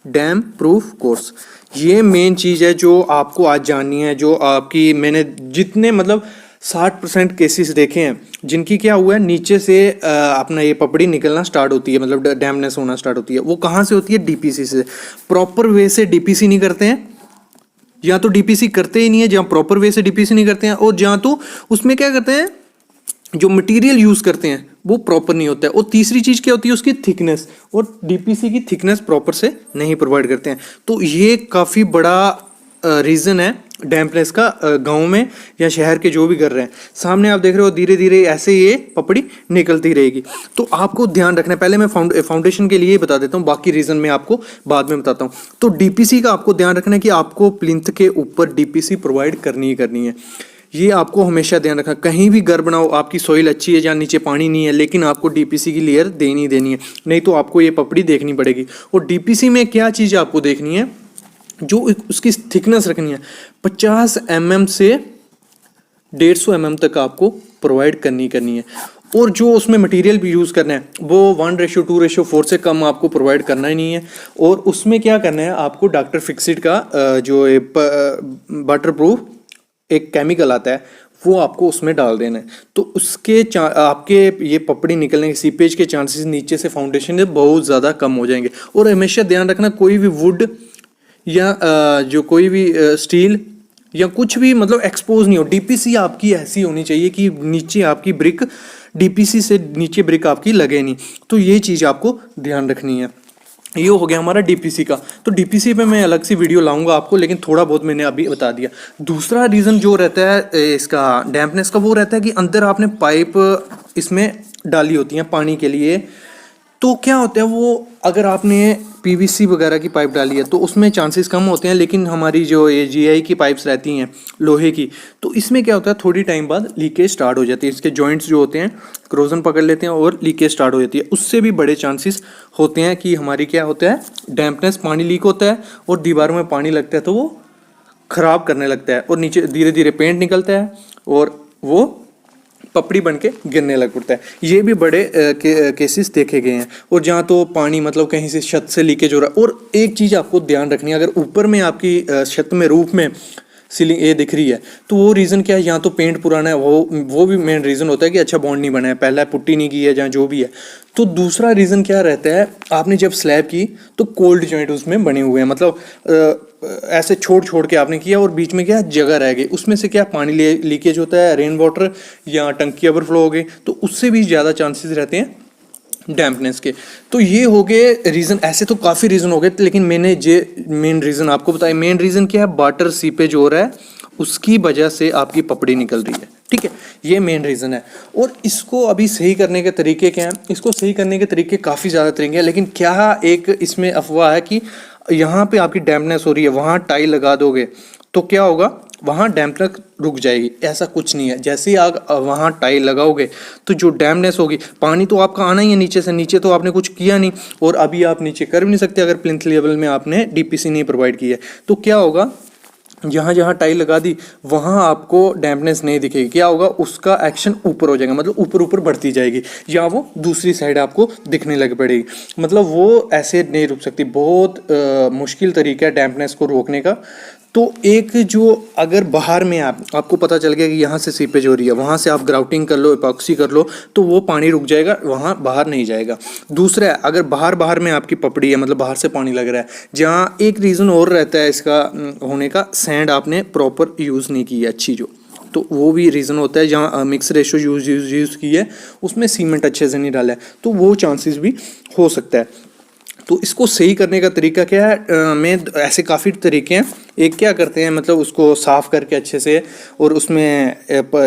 डैम प्रूफ कोर्स। ये मेन चीज़ है जो आपको आज जाननी है। जो आपकी, मैंने जितने मतलब 60% केसेस देखे हैं जिनकी क्या हुआ है, नीचे से अपना ये पपड़ी निकलना स्टार्ट होती है, मतलब डैम्पनेस होना स्टार्ट होती है। वो कहाँ से होती है, डीपीसी से। प्रॉपर वे से डीपीसी नहीं करते हैं, या तो डीपीसी करते ही नहीं है, जहाँ प्रॉपर वे से डीपीसी नहीं करते हैं, और जहाँ तो उसमें क्या करते हैं, जो मटेरियल यूज़ करते हैं वो प्रॉपर नहीं होता है। और तीसरी चीज़ क्या होती है, उसकी थिकनेस, और डीपीसी की थिकनेस प्रॉपर से नहीं प्रोवाइड करते हैं। तो ये काफ़ी बड़ा रीज़न है डैम्पनेस का गांव में या शहर के जो भी कर रहे हैं। सामने आप देख रहे हो धीरे धीरे ऐसे ये पपड़ी निकलती रहेगी। तो आपको ध्यान रखना है। पहले मैं फाउंडेशन के लिए ही बता देता हूँ, बाकी रीज़न मैं आपको बाद में बताता हूँ। तो डीपीसी का आपको ध्यान रखना है कि आपको प्लिंथ के ऊपर डीपीसी प्रोवाइड करनी ही करनी है। ये आपको हमेशा ध्यान रखना। कहीं भी घर बनाओ, आपकी सॉइल अच्छी है, जहाँ नीचे पानी नहीं है, लेकिन आपको डीपीसी की लेयर देनी देनी है, नहीं तो आपको ये पपड़ी देखनी पड़ेगी। और डीपीसी में क्या चीज़ आपको देखनी है, जो उसकी थिकनेस रखनी है 50 mm से 150 mm तक आपको प्रोवाइड करनी है। और जो उसमें मटेरियल भी यूज़ करना है वो 1:2:4 से कम आपको प्रोवाइड करना ही नहीं है। और उसमें क्या करना है, आपको डॉक्टर फिक्सिट का जो वाटर प्रूफ एक केमिकल आता है वो आपको उसमें डाल देना है। तो उसके आपके ये पपड़ी निकलने के, सीपेज के चांसेस नीचे से फाउंडेशन से बहुत ज़्यादा कम हो जाएंगे। और हमेशा ध्यान रखना, कोई भी वुड या जो कोई भी स्टील या कुछ भी मतलब एक्सपोज नहीं हो। डीपीसी आपकी ऐसी होनी चाहिए कि नीचे आपकी ब्रिक, डीपीसी से नीचे ब्रिक आपकी लगे नहीं। तो ये चीज़ आपको ध्यान रखनी है। ये हो गया हमारा डीपीसी का। तो डीपीसी पे मैं अलग सी वीडियो लाऊंगा आपको, लेकिन थोड़ा बहुत मैंने अभी बता दिया। दूसरा रीज़न जो रहता है इसका डैम्पनेस का, वो रहता है कि अंदर आपने पाइप इसमें डाली होती हैं पानी के लिए। तो क्या होता है, वो अगर आपने पीवीसी वगैरह की पाइप डाली है तो उसमें चांसेस कम होते हैं। लेकिन हमारी जो ये जीआई की पाइप्स रहती हैं लोहे की, तो इसमें क्या होता है, थोड़ी टाइम बाद लीकेज स्टार्ट हो जाती है। इसके जॉइंट्स जो होते हैं क्रोजन पकड़ लेते हैं और लीकेज स्टार्ट हो जाती है। उससे भी बड़े चांसेस होते हैं कि हमारी क्या होता है, डैम्पनेस, पानी लीक होता है और दीवारों में पानी लगता है तो वो ख़राब करने लगता है और नीचे धीरे धीरे पेंट निकलता है और वो पपड़ी बन के गिरने लग पड़ता है। ये भी बड़े केसेस देखे गए हैं। और जहाँ तो पानी मतलब कहीं से छत से लीकेज हो रहा है। और एक चीज़ आपको ध्यान रखनी है, अगर ऊपर में आपकी छत में, रूफ में सीलिंग ये दिख रही है, तो वो रीज़न क्या है, यहाँ तो पेंट पुराना है, वो भी मेन रीज़न होता है कि अच्छा बॉन्ड नहीं बना है, पहला पुट्टी नहीं की है जहाँ जो भी है। तो दूसरा रीज़न क्या रहता है, आपने जब स्लैब की तो कोल्ड जॉइंट उसमें बने हुए हैं, मतलब ऐसे छोड़ छोड़ के आपने किया और बीच में क्या जगह रह गई, उसमें से क्या पानी लीकेज होता है, रेन वाटर या टंकी ओवरफ्लो हो गई, तो उससे भी ज़्यादा चांसेस रहते हैं डैम्पनेस के। तो ये हो गए रीज़न, ऐसे तो काफ़ी रीज़न हो गए, लेकिन मैंने ये मेन रीज़न आपको बताया। मेन रीज़न क्या है, वाटर सीपेज हो रहा है, उसकी वजह से आपकी पपड़ी निकल रही है, ठीक है, ये मेन रीज़न है। और इसको अभी सही करने के तरीके क्या हैं, इसको सही करने के तरीके काफ़ी ज़्यादा तरीके हैं, लेकिन क्या एक इसमें अफवाह है कि यहाँ पे आपकी डैम्पनेस हो रही है, वहाँ टाइल लगा दोगे तो क्या होगा, वहाँ डैम्पनेस रुक जाएगी, ऐसा कुछ नहीं है। जैसे ही आप वहाँ टाइल लगाओगे तो जो डैम्पनेस होगी, पानी तो आपका आना ही है नीचे से, नीचे तो आपने कुछ किया नहीं, और अभी आप नीचे कर भी नहीं सकते अगर प्लिंथ लेवल में आपने डीपीसी नहीं प्रोवाइड की है। तो क्या होगा, जहाँ जहाँ टाइल लगा दी वहाँ आपको डैम्पनेस नहीं दिखेगी, क्या होगा, उसका एक्शन ऊपर हो जाएगा, मतलब ऊपर ऊपर बढ़ती जाएगी, या वो दूसरी साइड आपको दिखने लग पड़ेगी, मतलब वो ऐसे नहीं रुक सकती। बहुत मुश्किल तरीका है डैम्पनेस को रोकने का। तो एक जो अगर बाहर में आपको पता चल गया कि यहाँ से सीपेज हो रही है, वहाँ से आप ग्राउटिंग कर लो, इपॉक्सी कर लो, तो वो पानी रुक जाएगा, वहाँ बाहर नहीं जाएगा। दूसरा है, अगर बाहर में आपकी पपड़ी है, मतलब बाहर से पानी लग रहा है, जहाँ एक रीज़न और रहता है इसका होने का, सैंड आपने प्रॉपर यूज़ नहीं की है अच्छी जो, तो वो भी रीज़न होता है। जहाँ मिक्स रेशो यूज़ की है उसमें सीमेंट अच्छे से नहीं डाला है, तो वो चांसेस भी हो सकता है। तो इसको सही करने का तरीका क्या है, मैं ऐसे काफ़ी तरीके हैं। एक क्या करते हैं, मतलब उसको साफ़ करके अच्छे से, और उसमें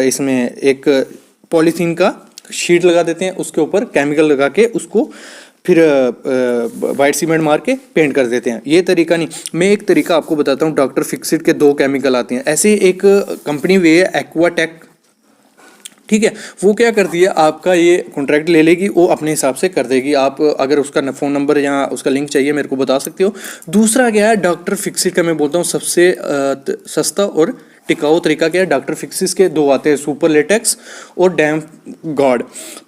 इसमें एक पॉलीथीन का शीट लगा देते हैं, उसके ऊपर केमिकल लगा के उसको फिर वाइट सीमेंट मार के पेंट कर देते हैं। ये तरीका नहीं, मैं एक तरीका आपको बताता हूँ। डॉक्टर फिक्सिट के 2 केमिकल आते हैं, ऐसे एक कंपनी वे है एक्वाटेक, ठीक है, वो क्या करती है, आपका ये कॉन्ट्रैक्ट ले लेगी, वो अपने हिसाब से कर देगी। आप अगर उसका फ़ोन नंबर या उसका लिंक चाहिए मेरे को बता सकते हो। दूसरा क्या है, डॉक्टर फिक्सिट का मैं बोलता हूँ सबसे सस्ता और टिकाऊ तरीका क्या है, डॉक्टर फिक्सिस के 2 आते हैं, सुपर लेटेक्स और डैम्प गार्ड।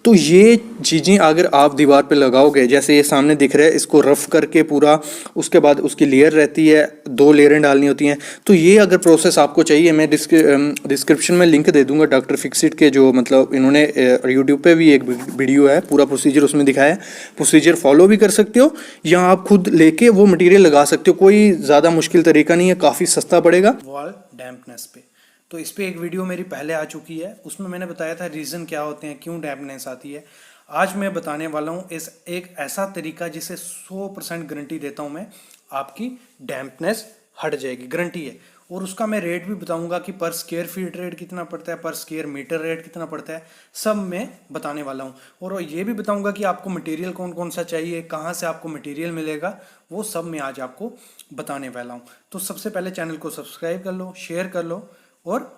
तो ये चीज़ें अगर आप दीवार पे लगाओगे, जैसे ये सामने दिख रहा है, इसको रफ करके पूरा, उसके बाद उसकी लेयर रहती है, 2 लेयरें डालनी होती हैं। तो ये अगर प्रोसेस आपको चाहिए, मैं डिस्क्रिप्शन में लिंक दे दूंगा डॉक्टर फिक्सिट के, जो मतलब इन्होंने यूट्यूब पे भी एक वीडियो है, पूरा प्रोसीजर उसमें दिखाया है। प्रोसीजर फॉलो भी कर सकते हो, या आप खुद लेके वो मटेरियल लगा सकते हो, कोई ज़्यादा मुश्किल तरीका नहीं है, काफ़ी सस्ता पड़ेगा। वॉल डैम्पनेस पे तो इस पे एक वीडियो मेरी पहले आ चुकी है, उसमें मैंने बताया था रीज़न क्या होते हैं, क्यों डैम्पनेस आती है। आज मैं बताने वाला हूँ इस एक ऐसा तरीका जिसे 100% गारंटी देता हूँ मैं, आपकी डैम्पनेस हट जाएगी, गारंटी है। और उसका मैं रेट भी बताऊंगा कि पर स्क्वायर फीट रेट कितना पड़ता है, पर स्क्वायर मीटर रेट कितना पड़ता है, सब मैं बताने वाला हूँ। और ये भी बताऊंगा कि आपको मटेरियल कौन कौन सा चाहिए, कहाँ से आपको मटेरियल मिलेगा, वो सब मैं आज आपको बताने वाला हूँ। तो सबसे पहले चैनल को सब्सक्राइब कर लो, शेयर कर लो और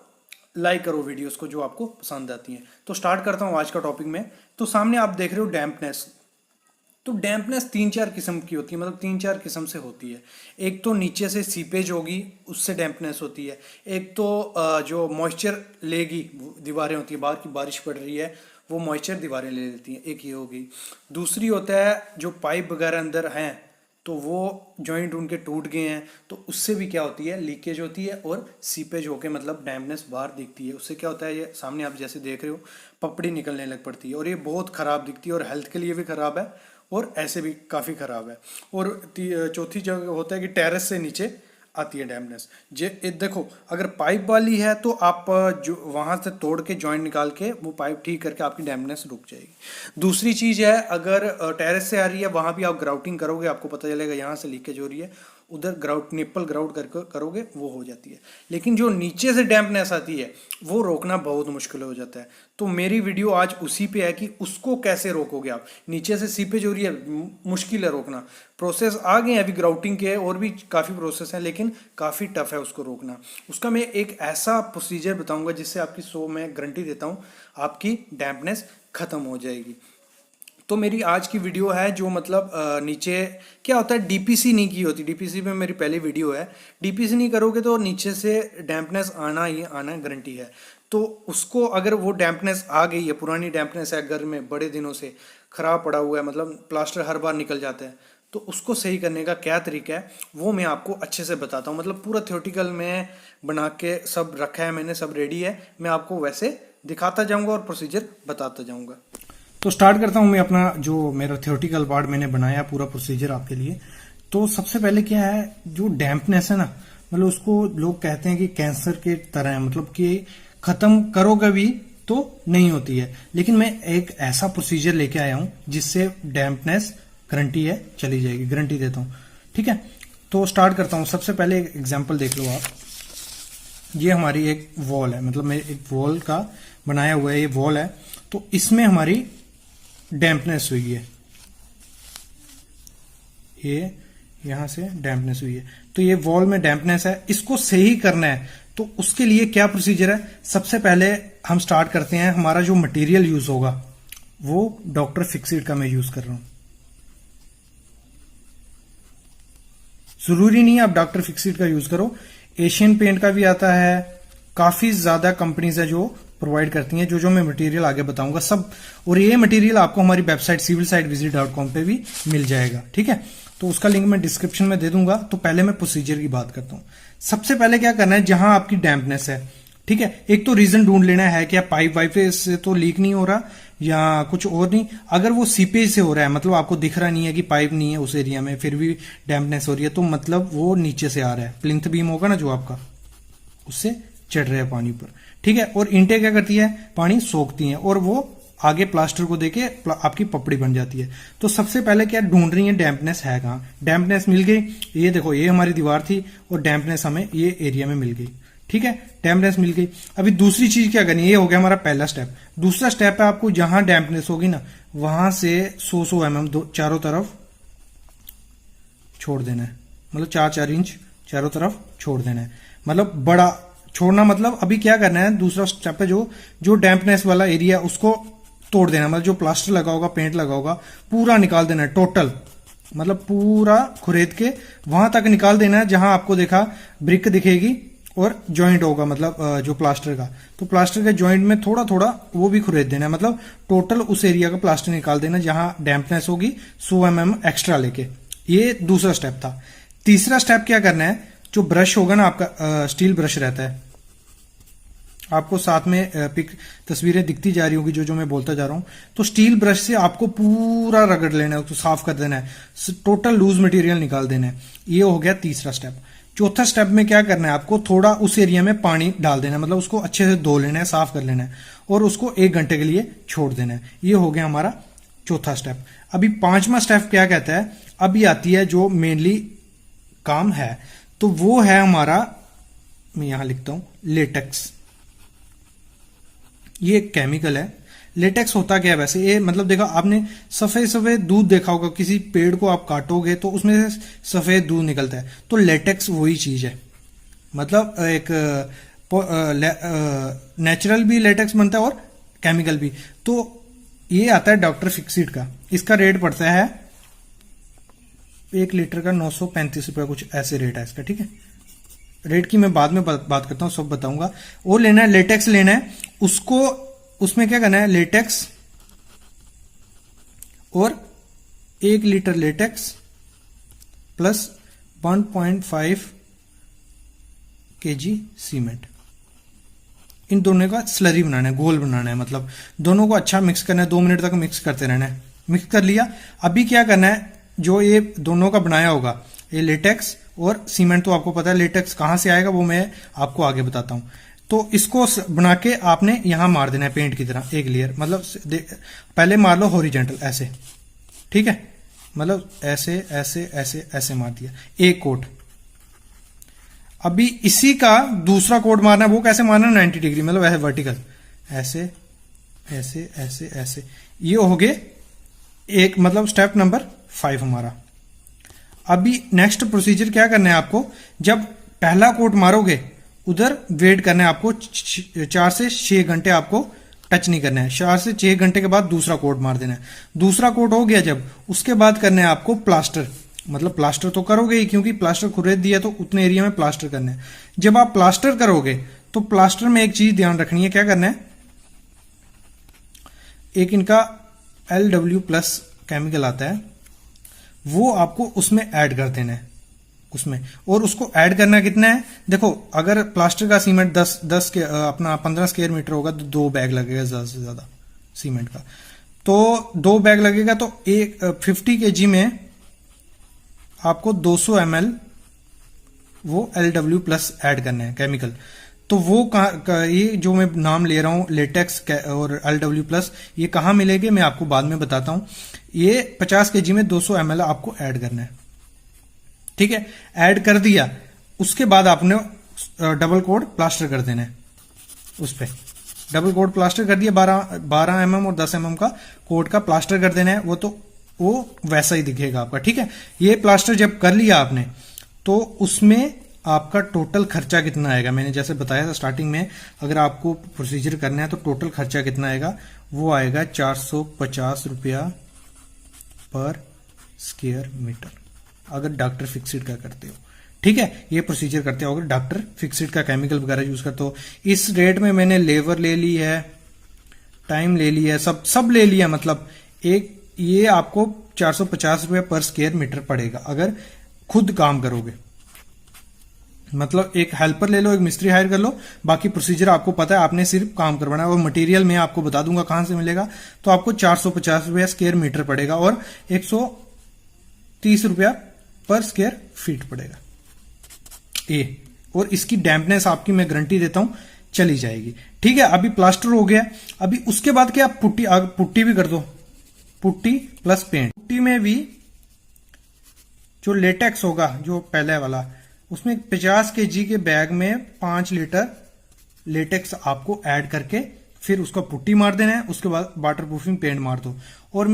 लाइक करो वीडियोस को जो आपको पसंद आती हैं। तो स्टार्ट करता हूँ आज का टॉपिक में। तो सामने आप देख रहे हो डैम्पनेस। तो डैम्पनेस 3-4 किस्म की होती है, मतलब 3-4 किस्म से होती है। एक तो नीचे से सीपेज होगी, उससे डैम्पनेस होती है। एक तो जो मॉइस्चर लेगी, दीवारें होती है, बाहर की बारिश पड़ रही है, वो मॉइस्चर दीवारें ले लेती हैं, एक ये होगी। दूसरी होता है जो पाइप वगैरह अंदर हैं, तो वो जॉइंट उनके टूट गए हैं, तो उससे भी क्या होती है, लीकेज होती है और सीपेज होके मतलब डैम्पनेस बाहर दिखती है। उससे क्या होता है, ये सामने आप जैसे देख रहे हो, पपड़ी निकलने लग पड़ती है, और ये बहुत ख़राब दिखती है, और हेल्थ के लिए भी ख़राब है, और ऐसे भी काफ़ी ख़राब है। और चौथी जगह होता है कि टेरेस से नीचे आती है डैम्पनेस। देखो, अगर पाइप वाली है तो आप जो वहाँ से तोड़ के जॉइंट निकाल के वो पाइप ठीक करके आपकी डैम्पनेस रुक जाएगी। दूसरी चीज़ है, अगर टेरेस से आ रही है, वहाँ भी आप ग्राउटिंग करोगे, आपको पता चलेगा यहाँ से लीकेज हो रही है, उधर ग्राउट निप्पल ग्राउट करके करोगे, वो हो जाती है। लेकिन जो नीचे से डैम्पनेस आती है वो रोकना बहुत मुश्किल हो जाता है। तो मेरी वीडियो आज उसी पे है कि उसको कैसे रोकोगे आप। नीचे से सीपेज हो रही है, मुश्किल है रोकना। प्रोसेस आ गए हैं अभी ग्राउटिंग के, और भी काफ़ी प्रोसेस हैं, लेकिन काफ़ी टफ है उसको रोकना। उसका मैं एक ऐसा प्रोसीजर बताऊंगा जिससे आपकी 100 मैं गारंटी देता हूँ आपकी डैम्पनेस ख़त्म हो जाएगी। तो मेरी आज की वीडियो है जो मतलब नीचे क्या होता है, डीपीसी नहीं की होती। डीपीसी में मेरी पहली वीडियो है। डीपीसी नहीं करोगे तो नीचे से डैम्पनेस आना ही आना गारंटी है। तो उसको अगर वो डैम्पनेस आ गई है, पुरानी डैम्पनेस है, घर में बड़े दिनों से ख़राब पड़ा हुआ है, मतलब प्लास्टर हर बार निकल जाता है, तो उसको सही करने का क्या तरीका है वो मैं आपको अच्छे से बताता हूँ। मतलब पूरा थ्योरेटिकल में बना के सब रखा है मैंने, सब रेडी है, मैं आपको वैसे दिखाता जाऊंगा और प्रोसीजर बताता जाऊंगा। तो स्टार्ट करता हूँ मैं अपना जो मेरा थ्योरेटिकल पार्ट मैंने बनाया पूरा प्रोसीजर आपके लिए। तो सबसे पहले क्या है, जो डैम्पनेस है ना, मतलब उसको लोग कहते हैं कि कैंसर के तरह है, मतलब कि खत्म करोगे भी तो नहीं होती है, लेकिन मैं एक ऐसा प्रोसीजर लेके आया हूं जिससे डैम्पनेस गारंटी है चली जाएगी, गारंटी देता हूं। ठीक है, तो स्टार्ट करता हूं। सबसे पहले एक एग्जांपल देख लो आप। ये हमारी एक वॉल है, मतलब मैं एक वॉल का बनाया हुआ है, ये वॉल है, तो इसमें हमारी डैम्पनेस हुई है, ये यहां से डैम्पनेस हुई है, तो ये वॉल में डैम्पनेस है, इसको सही करना है। तो उसके लिए क्या प्रोसीजर है, सबसे पहले हम स्टार्ट करते हैं। हमारा जो मटेरियल यूज होगा वो डॉक्टर फिक्सिट का मैं यूज कर रहा हूं। जरूरी नहीं है आप डॉक्टर फिक्सिट का यूज करो, एशियन पेंट का भी आता है, काफी ज्यादा कंपनीज है जो प्रोवाइड करती हैं, जो मैं मटेरियल आगे बताऊंगा सब। और ये मटेरियल आपको हमारी वेबसाइट civilsitevisit.com पे भी मिल जाएगा। ठीक है, तो उसका लिंक मैं डिस्क्रिप्शन में दे दूंगा। तो पहले मैं प्रोसीजर की बात करता हूं। सबसे पहले क्या करना है, जहां आपकी डैम्पनेस है, ठीक है, एक तो रीजन ढूंढ लेना है कि पाइप वाइप से तो लीक नहीं हो रहा या कुछ और नहीं। अगर वो सीपेज से हो रहा है, मतलब आपको दिख रहा नहीं है कि पाइप नहीं है उस एरिया में, फिर भी डैम्पनेस हो रही है, तो मतलब वो नीचे से आ रहा है, प्लिंथ बीम होगा ना जो आपका, उससे चढ़ रहा है पानी पर। ठीक है, और ईंटें क्या करती है, पानी सोखती हैं और वो आगे प्लास्टर को देके आपकी पपड़ी बन जाती है। तो सबसे पहले क्या ढूंढ रही है, डैम्पनेस है कहां। डैम्पनेस मिल गई, ये देखो ये हमारी दीवार थी और डैम्पनेस हमें ये एरिया में मिल गई। ठीक है, डैम्पनेस मिल गई। अभी दूसरी चीज क्या करनी है, ये हो गया हमारा पहला स्टेप। दूसरा स्टेप है आपको जहां डैम्पनेस होगी ना, वहां से 100 mm चारों तरफ छोड़ देना है, मतलब 4-4 इंच चारों तरफ छोड़ देना है। मतलब बड़ा छोड़ना, मतलब अभी क्या करना है, दूसरा स्टेप है जो डैम्पनेस वाला एरिया उसको तोड़ देना, मतलब जो प्लास्टर लगा होगा, पेंट लगा होगा, पूरा निकाल देना है टोटल, मतलब पूरा खुरेद के वहां तक निकाल देना है जहां आपको देखा ब्रिक दिखेगी और जॉइंट होगा, मतलब जो प्लास्टर का, तो प्लास्टर के जॉइंट में थोड़ा थोड़ा वो भी खुरेद देना है, मतलब टोटल उस एरिया का प्लास्टर निकाल देना जहां डैम्पनेस होगी 100 mm एक्स्ट्रा लेके। ये दूसरा स्टेप था। तीसरा स्टेप क्या करना है, जो ब्रश होगा ना आपका, स्टील ब्रश रहता है, आपको साथ में पिक तस्वीरें दिखती जा रही होगी जो मैं बोलता जा रहा हूं। तो स्टील ब्रश से आपको पूरा रगड़ लेना है, उसको साफ कर देना है, टोटल लूज मटेरियल निकाल देना है। ये हो गया तीसरा स्टेप। चौथा स्टेप में क्या करना है, आपको थोड़ा उस एरिया में पानी डाल देना है, मतलब उसको अच्छे से धो लेना है, साफ कर लेना है और उसको 1 घंटे के लिए छोड़ देना है। ये हो गया हमारा चौथा स्टेप। अभी पांचवा स्टेप क्या कहता है, अभी आती है जो मेनली काम है, तो वो है हमारा, मैं यहां लिखता हूं लेटेक्स। ये एक केमिकल है। लेटेक्स होता क्या है वैसे, ये मतलब देखो आपने सफेद सफेद दूध देखा होगा, किसी पेड़ को आप काटोगे तो उसमें से सफेद दूध निकलता है, तो लेटेक्स वही चीज है। मतलब एक नेचुरल भी लेटेक्स बनता है और केमिकल भी। तो ये आता है डॉक्टर फिक्सिट का, इसका रेट पड़ता है 1 लीटर का 935 रुपया, कुछ ऐसे रेट है इसका। ठीक है, रेट की मैं बाद में बात करता हूं, सब बताऊंगा। वो लेना है, लेटेक्स लेना है, उसको उसमें क्या करना है, लेटेक्स और 1 litre latex plus 1.5 kg cement, इन दोनों का स्लरी बनाना है, घोल बनाना है, मतलब दोनों को अच्छा मिक्स करना है, 2 मिनट तक मिक्स करते रहना है। मिक्स कर लिया, अभी क्या करना है, जो ये दोनों का बनाया होगा, ये लेटेक्स और सीमेंट, तो आपको पता है लेटेक्स कहां से आएगा, वो मैं आपको आगे बताता हूं। तो इसको बना के आपने यहां मार देना है पेंट की तरह, एक लेयर, मतलब पहले मार लो हॉरिजेंटल ऐसे, ठीक है, मतलब ऐसे ऐसे ऐसे ऐसे मार दिया, एक कोट। अभी इसी का दूसरा कोट मारना है, वो कैसे मारना है, 90 डिग्री, मतलब ऐसे वर्टिकल, ऐसे ऐसे ऐसे ऐसे। ये हो गए एक, मतलब स्टेप नंबर 5 हमारा। अभी नेक्स्ट प्रोसीजर क्या करना है आपको, जब पहला कोट मारोगे उधर वेट करना है आपको, 4 से 6 घंटे आपको टच नहीं करना है। 4 से 6 घंटे के बाद दूसरा कोट मार देना है। दूसरा कोट हो गया जब, उसके बाद करना है आपको प्लास्टर, मतलब प्लास्टर तो करोगे ही, क्योंकि प्लास्टर खुरेद दिया तो उतने एरिया में प्लास्टर करना है। जब आप प्लास्टर करोगे तो प्लास्टर में एक चीज ध्यान रखनी है, क्या करना है, एक इनका LW+ केमिकल आता है, वो आपको उसमें ऐड कर देना है उसमें। और उसको ऐड करना कितना है, देखो अगर प्लास्टर का सीमेंट 10 के अपना 15 स्क्वायर मीटर होगा तो 2 बैग लगेगा ज़्यादा से ज़्यादा सीमेंट का। तो 2 बैग लगेगा तो एक 50 kg में आपको 200 ml वो LW प्लस ऐड करने हैं केमिकल। तो वो ये जो मैं नाम ले रहा हूँ लेटेक्स और LW प्लस, ये कहाँ मिलेंगे मैं आपको बाद में बताता हूँ। ये 50 kg में 200 ml आपको ऐड करना है, ठीक है। ऐड कर दिया, उसके बाद आपने डबल कोट प्लास्टर कर देना है उस पर। डबल कोट प्लास्टर कर दिया, 12 mm और 10 mm का कोट का प्लास्टर कर देना है। वो वैसा ही दिखेगा आपका, ठीक है। ये प्लास्टर जब कर लिया आपने तो उसमें आपका टोटल खर्चा कितना आएगा, मैंने जैसे बताया था स्टार्टिंग में, अगर आपको प्रोसीजर करना है तो टोटल खर्चा कितना आएगा, वो आएगा 450 रुपया पर स्क्वायर मीटर अगर डॉक्टर फिक्सिड का करते हो, ठीक है। ये प्रोसीजर करते हो अगर डॉक्टर फिक्सिड का केमिकल वगैरह यूज करते हो। इस रेट में मैंने लेबर ले ली है, टाइम ले लिया है, सब ले लिया, मतलब एक ये आपको 450 रुपये पर स्क्वायर मीटर पड़ेगा अगर खुद काम करोगे। मतलब एक हेल्पर ले लो, एक मिस्त्री हायर कर लो, बाकी प्रोसीजर आपको पता है, आपने सिर्फ काम करवाना है। और मटेरियल मैं आपको बता दूंगा कहां से मिलेगा। तो आपको 450 रुपया स्क्वायर मीटर पड़ेगा और 130 रुपया पर स्क्वायर फीट पड़ेगा ये। और इसकी डैम्पनेस आपकी मैं गारंटी देता हूं चली जाएगी, ठीक है। अभी प्लास्टर हो गया, अभी उसके बाद क्या, पुट्टी भी कर दो, पुट्टी प्लस पेंट। पुट्टी में भी जो लेटेक्स होगा जो पहले वाला, उसमें 50 kg के बैग में 5 लीटर लेटेक्स आपको ऐड करके फिर उसका पुट्टी मार देना है। उसके बाद वाटर प्रूफिंग पेंट मार दो। और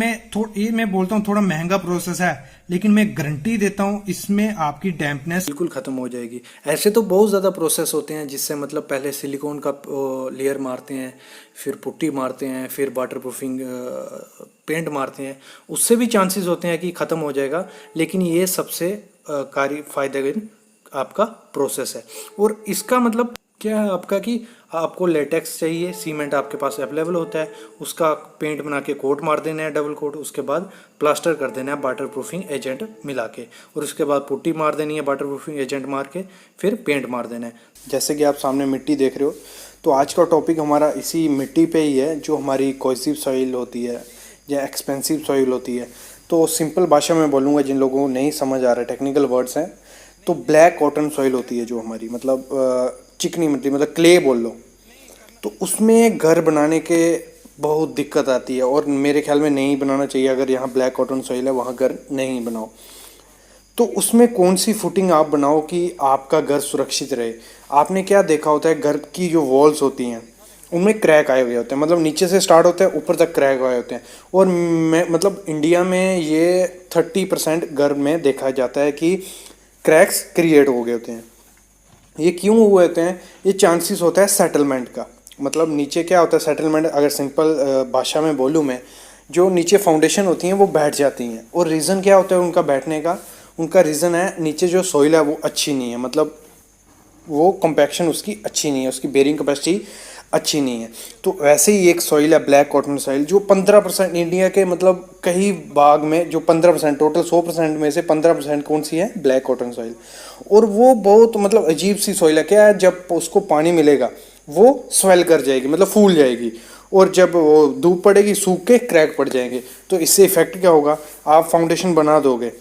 ये मैं बोलता हूँ थोड़ा महंगा प्रोसेस है, लेकिन मैं गारंटी देता हूँ इसमें आपकी डैम्पनेस बिल्कुल ख़त्म हो जाएगी। ऐसे तो बहुत ज़्यादा प्रोसेस होते हैं जिससे मतलब पहले सिलिकॉन का लेयर मारते हैं, फिर पुट्टी मारते हैं, फिर वाटर प्रूफिंग पेंट मारते हैं, उससे भी चांसेस होते हैं कि ख़त्म हो जाएगा। लेकिन ये सबसे फायदेमंद आपका प्रोसेस है। और इसका मतलब क्या है आपका कि आपको लेटेक्स चाहिए, सीमेंट आपके पास अवेलेबल होता है, उसका पेंट बना के कोट मार देना है डबल कोट, उसके बाद प्लास्टर कर देना है वाटर प्रूफिंग एजेंट मिला के, और उसके बाद पुट्टी मार देनी है वाटर प्रूफिंग एजेंट मार के, फिर पेंट मार देना है। जैसे कि आप सामने मिट्टी देख रहे हो, तो आज का टॉपिक हमारा इसी मिट्टी पे ही है, जो हमारी कोहेसिव सॉइल होती है या एक्सपेंसिव सॉइल होती है। तो सिंपल भाषा में बोलूँगा, जिन लोगों को नहीं समझ आ रहा है, टेक्निकल वर्ड्स हैं, तो ब्लैक कॉटन सॉइल होती है जो हमारी, मतलब चिकनी मिट्टी, मतलब क्ले बोल लो। तो उसमें घर बनाने के बहुत दिक्कत आती है, और मेरे ख्याल में नहीं बनाना चाहिए। अगर यहाँ ब्लैक कॉटन सॉइल है वहाँ घर नहीं बनाओ। तो उसमें कौन सी फुटिंग आप बनाओ कि आपका घर सुरक्षित रहे। आपने क्या देखा होता है, घर की जो वॉल्स होती हैं उनमें क्रैक आए हुए होते हैं, मतलब नीचे से स्टार्ट होते हैं ऊपर तक क्रैक आए होते हैं। और मतलब इंडिया में ये 30% घर में देखा जाता है कि क्रैक्स क्रिएट हो गए होते हैं। ये क्यों हुए होते हैं, ये चांसेस होता है सेटलमेंट का। मतलब नीचे क्या होता है सेटलमेंट, अगर सिंपल भाषा में बोलूँ मैं, जो नीचे फाउंडेशन होती हैं वो बैठ जाती हैं। और रीज़न क्या होता है उनका बैठने का, उनका रीज़न है नीचे जो सॉइल है वो अच्छी नहीं है, मतलब वो कॉम्पैक्शन उसकी अच्छी नहीं है, उसकी बेरिंग कैपेसिटी अच्छी नहीं है। तो वैसे ही एक सॉइल है ब्लैक कॉटन सॉइल, जो 15% इंडिया के मतलब कई भाग में जो 15%, टोटल 100% में से 15% कौन सी है, ब्लैक कॉटन सॉइल। और वो बहुत मतलब अजीब सी सॉइल है। क्या है, जब उसको पानी मिलेगा वो स्वेल कर जाएगी, मतलब फूल जाएगी, और जब वो धूप पड़ेगी सूख के क्रैक पड़ जाएंगे। तो इससे इफेक्ट क्या होगा, आप फाउंडेशन बना दोगे,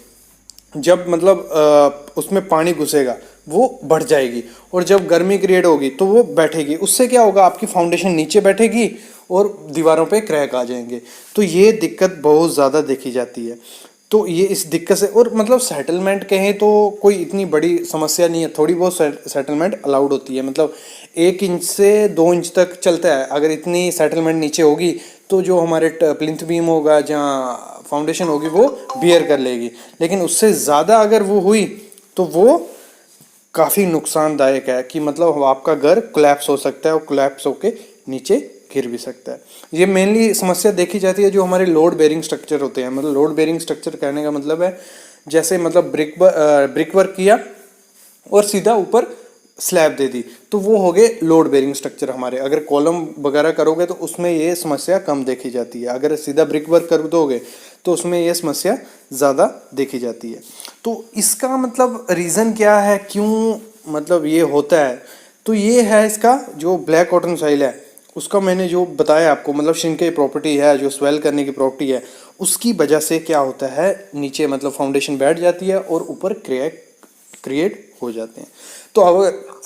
जब मतलब उसमें पानी घुसेगा वो बढ़ जाएगी, और जब गर्मी क्रिएट होगी तो वो बैठेगी। उससे क्या होगा, आपकी फाउंडेशन नीचे बैठेगी और दीवारों पे क्रैक आ जाएंगे। तो ये दिक्कत बहुत ज़्यादा देखी जाती है। तो ये इस दिक्कत से, और मतलब सेटलमेंट कहें तो कोई इतनी बड़ी समस्या नहीं है, थोड़ी बहुत सेटलमेंट अलाउड होती है। मतलब 1 इंच से 2 इंच तक चलता है। अगर इतनी सेटलमेंट नीचे होगी तो जो हमारे प्लिंथ बीम होगा, जहाँ फाउंडेशन होगी, वो बियर कर लेगी। लेकिन उससे ज़्यादा अगर वो हुई तो वो काफ़ी नुकसानदायक है, कि मतलब आपका घर कोलैप्स हो सकता है, और कोलैप्स होके नीचे गिर भी सकता है। ये मेनली समस्या देखी जाती है जो हमारे लोड बेरिंग स्ट्रक्चर होते हैं। मतलब लोड बेरिंग स्ट्रक्चर कहने का मतलब है, जैसे मतलब ब्रिक वर्क किया और सीधा ऊपर स्लैब दे दी, तो वो हो गए लोड बेरिंग स्ट्रक्चर हमारे। अगर कॉलम वगैरह करोगे तो उसमें ये समस्या कम देखी जाती है। अगर सीधा ब्रिक वर्क कर दोगे तो उसमें ये समस्या ज़्यादा देखी जाती है। तो इसका मतलब रीज़न क्या है, क्यों मतलब ये होता है? तो ये है इसका जो ब्लैक कॉटन सॉइल है उसका मैंने जो बताया आपको, मतलब श्रिंकेज प्रॉपर्टी है, जो स्वेल करने की प्रॉपर्टी है, उसकी वजह से क्या होता है, नीचे मतलब फाउंडेशन बैठ जाती है और ऊपर क्रैक क्रिएट हो जाते हैं। तो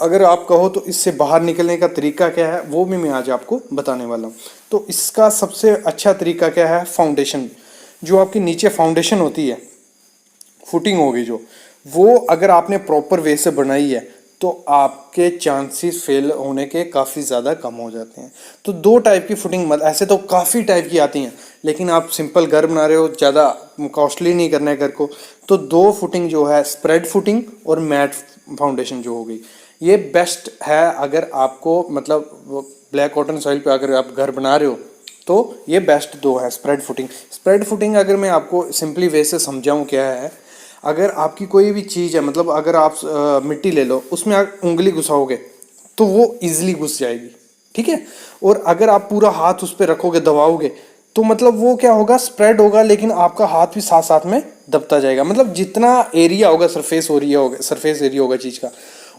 अगर आप कहो तो इससे बाहर निकलने का तरीका क्या है, वो भी मैं आज आपको बताने वाला हूँ। तो इसका सबसे अच्छा तरीका क्या है, फाउंडेशन। जो आपकी नीचे फाउंडेशन होती है, फुटिंग होगी जो, वो अगर आपने प्रॉपर वे से बनाई है तो आपके चांसेस फेल होने के काफ़ी ज़्यादा कम हो जाते हैं। तो दो टाइप की फुटिंग, ऐसे तो काफ़ी टाइप की आती हैं, लेकिन आप सिंपल घर बना रहे हो, ज़्यादा कॉस्टली नहीं करना है घर को, तो दो फुटिंग जो है, स्प्रेड फुटिंग और मैट फाउंडेशन जो हो गई, ये बेस्ट है। अगर आपको मतलब ब्लैक कॉटन सॉइल पे अगर आप घर बना रहे हो तो ये बेस्ट दो है। स्प्रेड फुटिंग अगर मैं आपको सिंपली वे से समझाऊँ क्या है, अगर आपकी कोई भी चीज़ है, मतलब अगर आप मिट्टी ले लो, उसमें आप उंगली घुसाओगे तो वो इजीली घुस जाएगी, ठीक है। और अगर आप पूरा हाथ उस पर रखोगे, दबाओगे, तो मतलब वो क्या होगा, स्प्रेड होगा, लेकिन आपका हाथ भी साथ साथ में दबता जाएगा। मतलब जितना एरिया होगा, सरफेस एरिया होगा चीज़ का,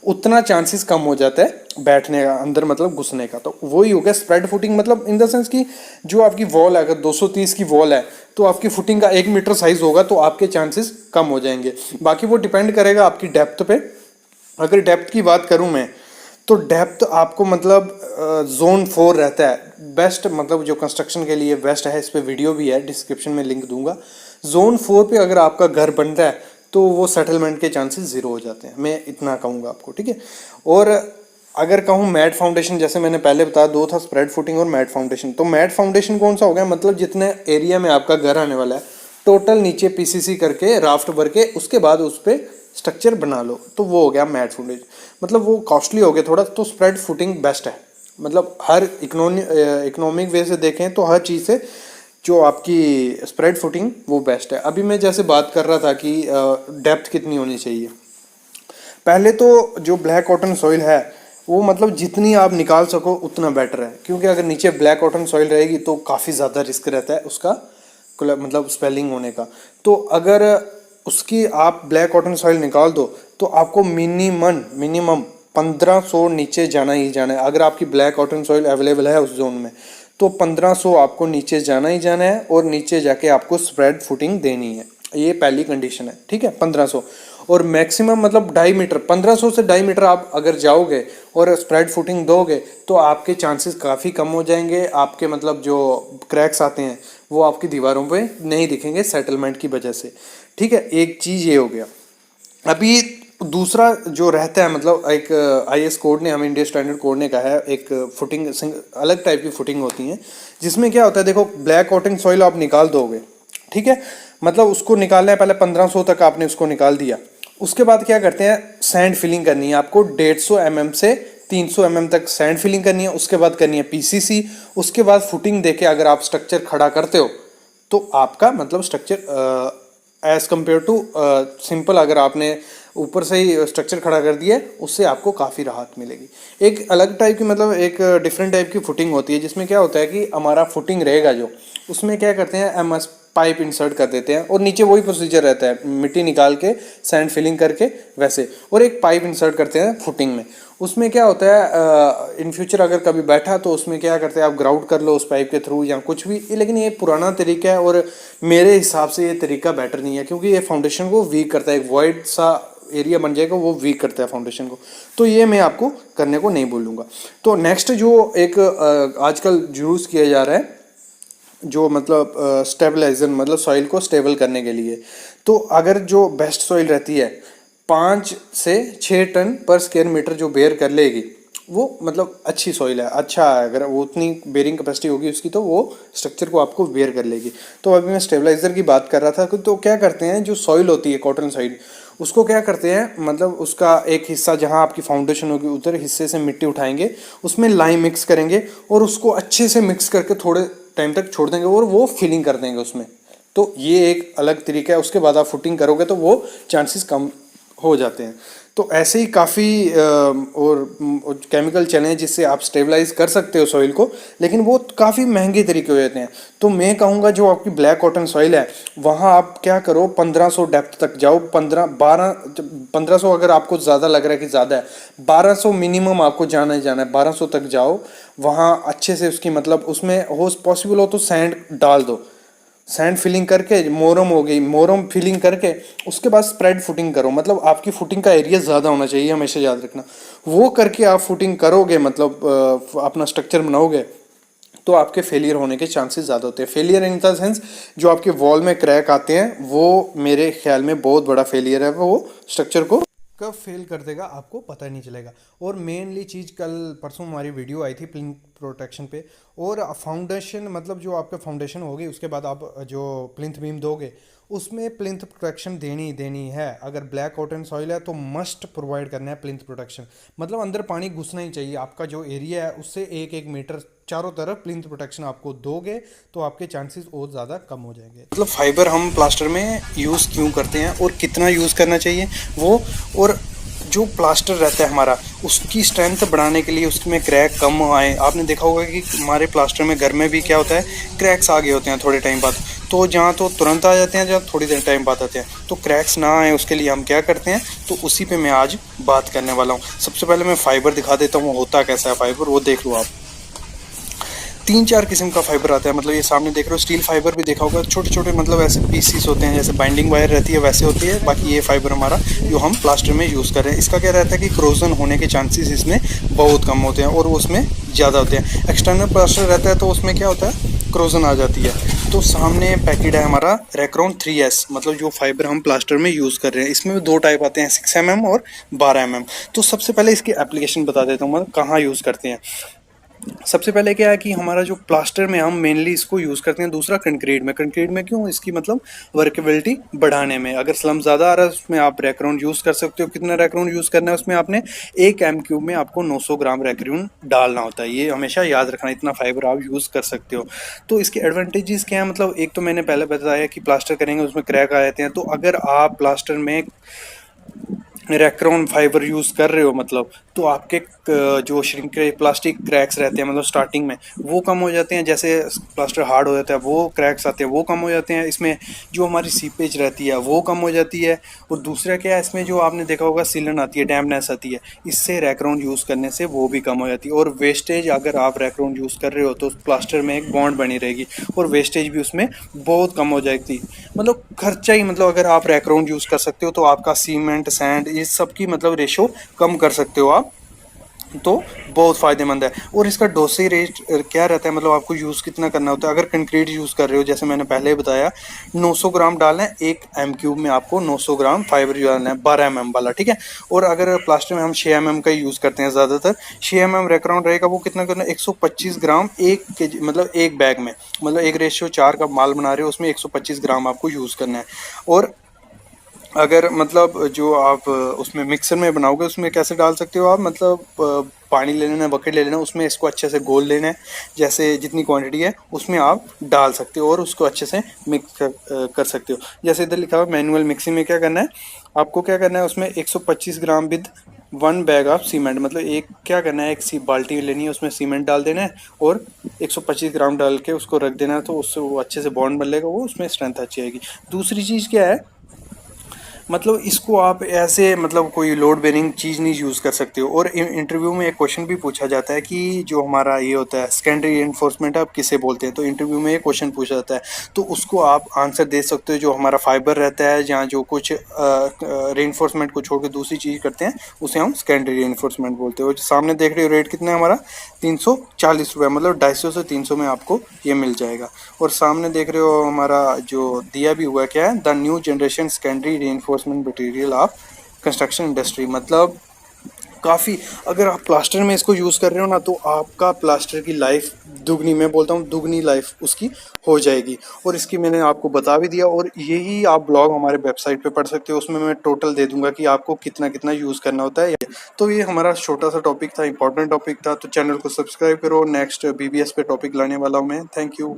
उतना चांसेस कम हो जाता है बैठने का, अंदर मतलब घुसने का। तो वही हो गया स्प्रेड फुटिंग। मतलब इन द सेंस कि जो आपकी वॉल है, अगर 230 की वॉल है तो आपकी फुटिंग का 1 मीटर साइज होगा, तो आपके चांसेस कम हो जाएंगे। बाकी वो डिपेंड करेगा आपकी डेप्थ पे। अगर डेप्थ की बात करूं मैं, तो डेप्थ आपको मतलब जोन 4 रहता है बेस्ट, मतलब जो कंस्ट्रक्शन के लिए बेस्ट है। इस पे वीडियो भी है, डिस्क्रिप्शन में लिंक दूंगा। जोन 4 पे अगर आपका घर बन रहा है तो वो सेटलमेंट के चांसेस ज़ीरो हो जाते हैं, मैं इतना कहूँगा आपको, ठीक है। और अगर कहूँ मैट फाउंडेशन, जैसे मैंने पहले बताया, दो था, स्प्रेड फुटिंग और मैट फाउंडेशन। तो मैट फाउंडेशन कौन सा हो गया, मतलब जितने एरिया में आपका घर आने वाला है, टोटल नीचे पीसीसी करके राफ्ट भर के उसके बाद उस पर स्ट्रक्चर बना लो, तो वो हो गया मैट फाउंडेशन। मतलब वो कॉस्टली हो गया थोड़ा, तो स्प्रेड फुटिंग बेस्ट है। मतलब हर इकोनॉमिक वे से देखें तो हर चीज़ से जो आपकी स्प्रेड फुटिंग वो बेस्ट है। अभी मैं जैसे बात कर रहा था कि डेप्थ कितनी होनी चाहिए। पहले तो जो ब्लैक कॉटन सॉइल है वो मतलब जितनी आप निकाल सको उतना बेटर है, क्योंकि अगर नीचे ब्लैक कॉटन सॉइल रहेगी तो काफ़ी ज़्यादा रिस्क रहता है उसका मतलब स्पेलिंग होने का। तो अगर उसकी आप ब्लैक कॉटन सॉइल निकाल दो तो आपको मिनिमम 1500 नीचे जाना ही जाना है। अगर आपकी ब्लैक कॉटन सॉइल अवेलेबल है उस जोन में, तो 1500 आपको नीचे जाना ही जाना है, और नीचे जाके आपको स्प्रेड फुटिंग देनी है। ये पहली कंडीशन है, ठीक है, 1500। और मैक्सिमम मतलब 2.5 मीटर, 1500 से 2.5 मीटर आप अगर जाओगे और स्प्रेड फुटिंग दोगे तो आपके चांसेस काफ़ी कम हो जाएंगे। आपके मतलब जो क्रैक्स आते हैं वो आपकी दीवारों पे नहीं दिखेंगे सेटलमेंट की वजह से, ठीक है। एक चीज़ ये हो गया। अभी दूसरा जो रहता है, मतलब एक आईएस कोड ने, हमें इंडिया स्टैंडर्ड कोड ने कहा है, एक फुटिंग अलग टाइप की फुटिंग होती है, जिसमें क्या होता है, देखो ब्लैक कॉटन सॉइल आप निकाल दोगे, ठीक है, मतलब उसको निकालना है, पहले 1500 तक आपने उसको निकाल दिया। उसके बाद क्या करते हैं, सैंड फिलिंग करनी है आपको 150 mm से 300 mm तक सैंड फिलिंग करनी है। उसके बाद करनी है पीसीसी। उसके बाद फुटिंग देके अगर आप स्ट्रक्चर खड़ा करते हो तो आपका मतलब structure as compare to simple, अगर आपने ऊपर से ही स्ट्रक्चर खड़ा कर दिया उससे आपको काफ़ी राहत मिलेगी। एक अलग टाइप की, मतलब एक डिफरेंट टाइप की फुटिंग होती है, जिसमें क्या होता है कि हमारा फुटिंग रहेगा जो, उसमें क्या करते हैं, एमएस पाइप इंसर्ट कर देते हैं, और नीचे वही प्रोसीजर रहता है, मिट्टी निकाल के सैंड फिलिंग करके वैसे, और एक पाइप इंसर्ट करते हैं फुटिंग में। उसमें क्या होता है, इन फ्यूचर अगर कभी बैठा तो उसमें क्या करते हैं, आप ग्राउट कर लो उस पाइप के थ्रू या कुछ भी, लेकिन ये पुराना तरीका है और मेरे हिसाब से ये तरीका बेटर नहीं है, क्योंकि ये फाउंडेशन को वीक करता है। एक वॉइड सा एरिया बन जाएगा, वो वीक करता है फाउंडेशन को, तो ये मैं आपको करने को नहीं बोलूँगा। तो नेक्स्ट जो एक आजकल यूज़ किया जा रहा है, जो मतलब स्टेबलाइजर, मतलब सॉइल को स्टेबल करने के लिए, तो अगर जो बेस्ट सॉइल रहती है 5 से 6 टन पर स्क्वायर मीटर जो बेयर कर लेगी, वो मतलब अच्छी सॉइल है, अच्छा है। अगर वो उतनी बेयरिंग कैपेसिटी होगी उसकी, तो वो स्ट्रक्चर को आपको बेयर कर लेगी। तो अभी मैं स्टेबलाइजर की बात कर रहा था, तो क्या करते हैं, जो सॉइल होती है कॉटन सॉइल, उसको क्या करते हैं, मतलब उसका एक हिस्सा जहाँ आपकी फाउंडेशन होगी उधर हिस्से से मिट्टी उठाएंगे, उसमें लाइम मिक्स करेंगे और उसको अच्छे से मिक्स करके थोड़े टाइम तक छोड़ देंगे और वो फिलिंग कर देंगे उसमें। तो ये एक अलग तरीका है। उसके बाद आप फुटिंग करोगे तो वो चांसेस कम हो जाते हैं। तो ऐसे ही काफ़ी और केमिकल चले हैं जिससे आप स्टेबलाइज कर सकते हो सॉइल को, लेकिन वो काफ़ी महंगे तरीके हो जाते हैं। तो मैं कहूँगा जो आपकी ब्लैक कॉटन सॉइल है वहाँ आप क्या करो, 1500 डेप्थ तक जाओ, 1500 अगर आपको ज़्यादा लग रहा है कि ज़्यादा है, 1200 मिनिमम आपको जाना ही जाना है, 1200 तक जाओ। वहाँ अच्छे से उसकी मतलब उसमें हो पॉसिबल हो तो सैंड डाल दो, सैंड फिलिंग करके, मोरम हो गई, मोरम फिलिंग करके उसके बाद स्प्रेड फुटिंग करो। मतलब आपकी फुटिंग का एरिया ज़्यादा होना चाहिए, हमेशा याद रखना। वो करके आप फुटिंग करोगे, मतलब अपना स्ट्रक्चर बनाओगे, तो आपके फेलियर होने के चांसेस ज़्यादा होते हैं। फेलियर इन द सेंस जो आपके वॉल में क्रैक आते हैं, वो मेरे ख्याल में बहुत बड़ा फेलियर है, वो स्ट्रक्चर को कब फेल कर देगा आपको पता ही नहीं चलेगा। और मेनली चीज़, कल परसों हमारी वीडियो आई थी प्लिंथ प्रोटेक्शन पे, और फाउंडेशन मतलब जो आपका फाउंडेशन होगी उसके बाद आप जो प्लिंथ बीम दोगे उसमें प्लिंथ प्रोटेक्शन देनी ही देनी है। अगर ब्लैक कॉटन सॉइल है तो मस्ट प्रोवाइड करना है प्लिंथ प्रोटेक्शन। मतलब अंदर पानी घुसना ही चाहिए, आपका जो एरिया है उससे 1-1 मीटर चारों तरफ प्लिंथ प्रोटेक्शन आपको दोगे तो आपके चांसेस और ज़्यादा कम हो जाएंगे। मतलब फाइबर हम प्लास्टर में यूज़ क्यों करते हैं और कितना यूज़ करना चाहिए वो, और जो प्लास्टर रहता है हमारा उसकी स्ट्रेंथ बढ़ाने के लिए उसमें क्रैक कम आए। आपने देखा होगा कि हमारे प्लास्टर में घर में भी क्या होता है, क्रैक्स आ गए होते हैं थोड़े टाइम बाद, तो जहाँ तो तुरंत आ जाते हैं, जहाँ थोड़ी देर टाइम बाद आते हैं। तो क्रैक्स ना आए उसके लिए हम क्या करते हैं, तो उसी पे मैं आज बात करने वाला हूँ। सबसे पहले मैं फाइबर दिखा देता हूँ होता कैसा है फाइबर, वो देख लो आप। 3-4 किस्म का फाइबर आता है। मतलब ये सामने देख रहे हो, स्टील फाइबर भी देखा होगा, छोटे छोटे मतलब ऐसे पीसीस होते हैं, जैसे बाइंडिंग वायर रहती है वैसे होती है। बाकी ये फाइबर हमारा जो हम प्लास्टर में यूज़ कर रहे हैं, इसका क्या रहता है कि क्रोजन होने के चांसेस इसमें बहुत कम होते हैं और उसमें ज़्यादा होते हैं। एक्सटर्नल प्लास्टर रहता है तो उसमें क्या होता है, क्रोजन आ जाती है। तो सामने पैकेट है हमारा रेक्रॉन 3S, मतलब जो फाइबर हम प्लास्टर में यूज़ कर रहे हैं। इसमें 2 टाइप आते हैं, 6 mm और 12 mm। तो सबसे पहले इसकी एप्लीकेशन बता देता हूँ, मतलब कहाँ यूज़ करते हैं। सबसे पहले क्या है कि हमारा जो प्लास्टर में हम मेनली इसको यूज़ करते हैं। दूसरा कंक्रीट में। कंक्रीट में क्यों, इसकी मतलब वर्केबिलिटी बढ़ाने में। अगर स्लम ज़्यादा आ रहा है उसमें आप रैक्रोन यूज़ कर सकते हो। कितना रैक्रोन यूज़ करना है उसमें, आपने 1 m³ में आपको 900 ग्राम रैक्रोन डालना होता है। ये हमेशा याद रखना, इतना फाइबर आप यूज़ कर सकते हो। तो इसके एडवांटेजेस क्या है, मतलब एक तो मैंने पहले बताया कि प्लास्टर करेंगे उसमें क्रैक आ जाते हैं। तो अगर आप प्लास्टर में रैक्रॉन फाइबर यूज़ कर रहे हो, मतलब तो आपके जो श्रिंक प्लास्टिक क्रैक्स रहते हैं मतलब स्टार्टिंग में वो कम हो जाते हैं। जैसे प्लास्टर हार्ड हो जाता है वो क्रैक्स आते हैं वो कम हो जाते हैं। इसमें जो हमारी सीपेज रहती है वो कम हो जाती है। और दूसरा क्या है, इसमें जो आपने देखा होगा सीलन आती है, डैम्पनेस आती है, इससे रैक्रॉन यूज़ करने से वो भी कम हो जाती है। और वेस्टेज, अगर आप रैक्रॉन यूज़ कर रहे हो तो प्लास्टर में एक बॉन्ड बनी रहेगी और वेस्टेज भी उसमें बहुत कम हो जाएगी। मतलब खर्चा ही, मतलब अगर आप रैक्रॉन यूज़ कर सकते हो तो आपका सीमेंट सैंड इस सब की मतलब रेशो कम कर सकते हो आप, तो बहुत फ़ायदेमंद है। और इसका डोसेज रेट क्या रहता है, मतलब आपको यूज़ कितना करना होता है। अगर कंक्रीट यूज़ कर रहे हो, जैसे मैंने पहले बताया, 900 ग्राम डालना है 1 m³ में, आपको 900 ग्राम फाइबर डालना है, 12 mm वाला, ठीक है। और अगर प्लास्टर में हम 6 mm का यूज़ करते हैं ज़्यादातर, 6 mm रैक्रॉन रहेगा, वो कितना करना है, 125 ग्राम 1 kg, मतलब एक बैग में, मतलब एक रेशियो 4 का माल बना रहे हो उसमें 125 ग्राम आपको यूज़ करना है। और अगर मतलब जो आप उसमें मिक्सर में बनाओगे उसमें कैसे डाल सकते हो आप, मतलब पानी ले लेना है, बकेट ले लेना है, उसमें इसको अच्छे से घोल लेना है, जैसे जितनी क्वांटिटी है उसमें आप डाल सकते हो और उसको अच्छे से मिक्स कर सकते हो। जैसे इधर लिखा हुआ मैनुअल मिक्सिंग में क्या करना है, आपको क्या करना है उसमें 125 ग्राम विद 1 बैग ऑफ सीमेंट, मतलब एक क्या करना है, एक सी बाल्टी लेनी है, उसमें सीमेंट डाल देना है और 125 ग्राम डाल के उसको रख देना है, तो उससे वो अच्छे से बॉन्ड बन लेगा, वो उसमें स्ट्रेंथ अच्छी आएगी। दूसरी चीज़ क्या है, मतलब इसको आप ऐसे मतलब कोई लोड बेरिंग चीज़ नहीं यूज़ कर सकते हो। और इंटरव्यू में एक क्वेश्चन भी पूछा जाता है कि जो हमारा ये होता है सेकेंडरी रीइंफोर्समेंट आप किसे बोलते हैं, तो इंटरव्यू में एक क्वेश्चन पूछा जाता है, तो उसको आप आंसर दे सकते हो। जो हमारा फाइबर रहता है जहाँ जो कुछ रीइंफोर्समेंट को छोड़ के दूसरी चीज़ करते हैं उसे हम सेकेंडरी रीइंफोर्समेंट बोलते हैं। और सामने देख रहे हो रेट कितना है हमारा, 340 रुपये, मतलब 250 से 300 में आपको ये मिल जाएगा। और सामने देख रहे हो हमारा जो दिया भी हुआ क्या है, the new generation secondary reinforcement material of construction industry. मतलब काफ़ी, अगर आप प्लास्टर में इसको यूज़ कर रहे हो ना तो आपका प्लास्टर की लाइफ दुगनी, मैं बोलता हूँ दुगनी लाइफ उसकी हो जाएगी। और इसकी मैंने आपको बता भी दिया, और यही आप ब्लॉग हमारे वेबसाइट पे पढ़ सकते हो, उसमें मैं टोटल दे दूंगा कि आपको कितना कितना यूज़ करना होता है। तो ये हमारा छोटा सा टॉपिक था, इंपॉर्टेंट टॉपिक था, तो चैनल को सब्सक्राइब करो। नेक्स्ट BBS पे टॉपिक लाने वाला हूँ मैं। Thank you.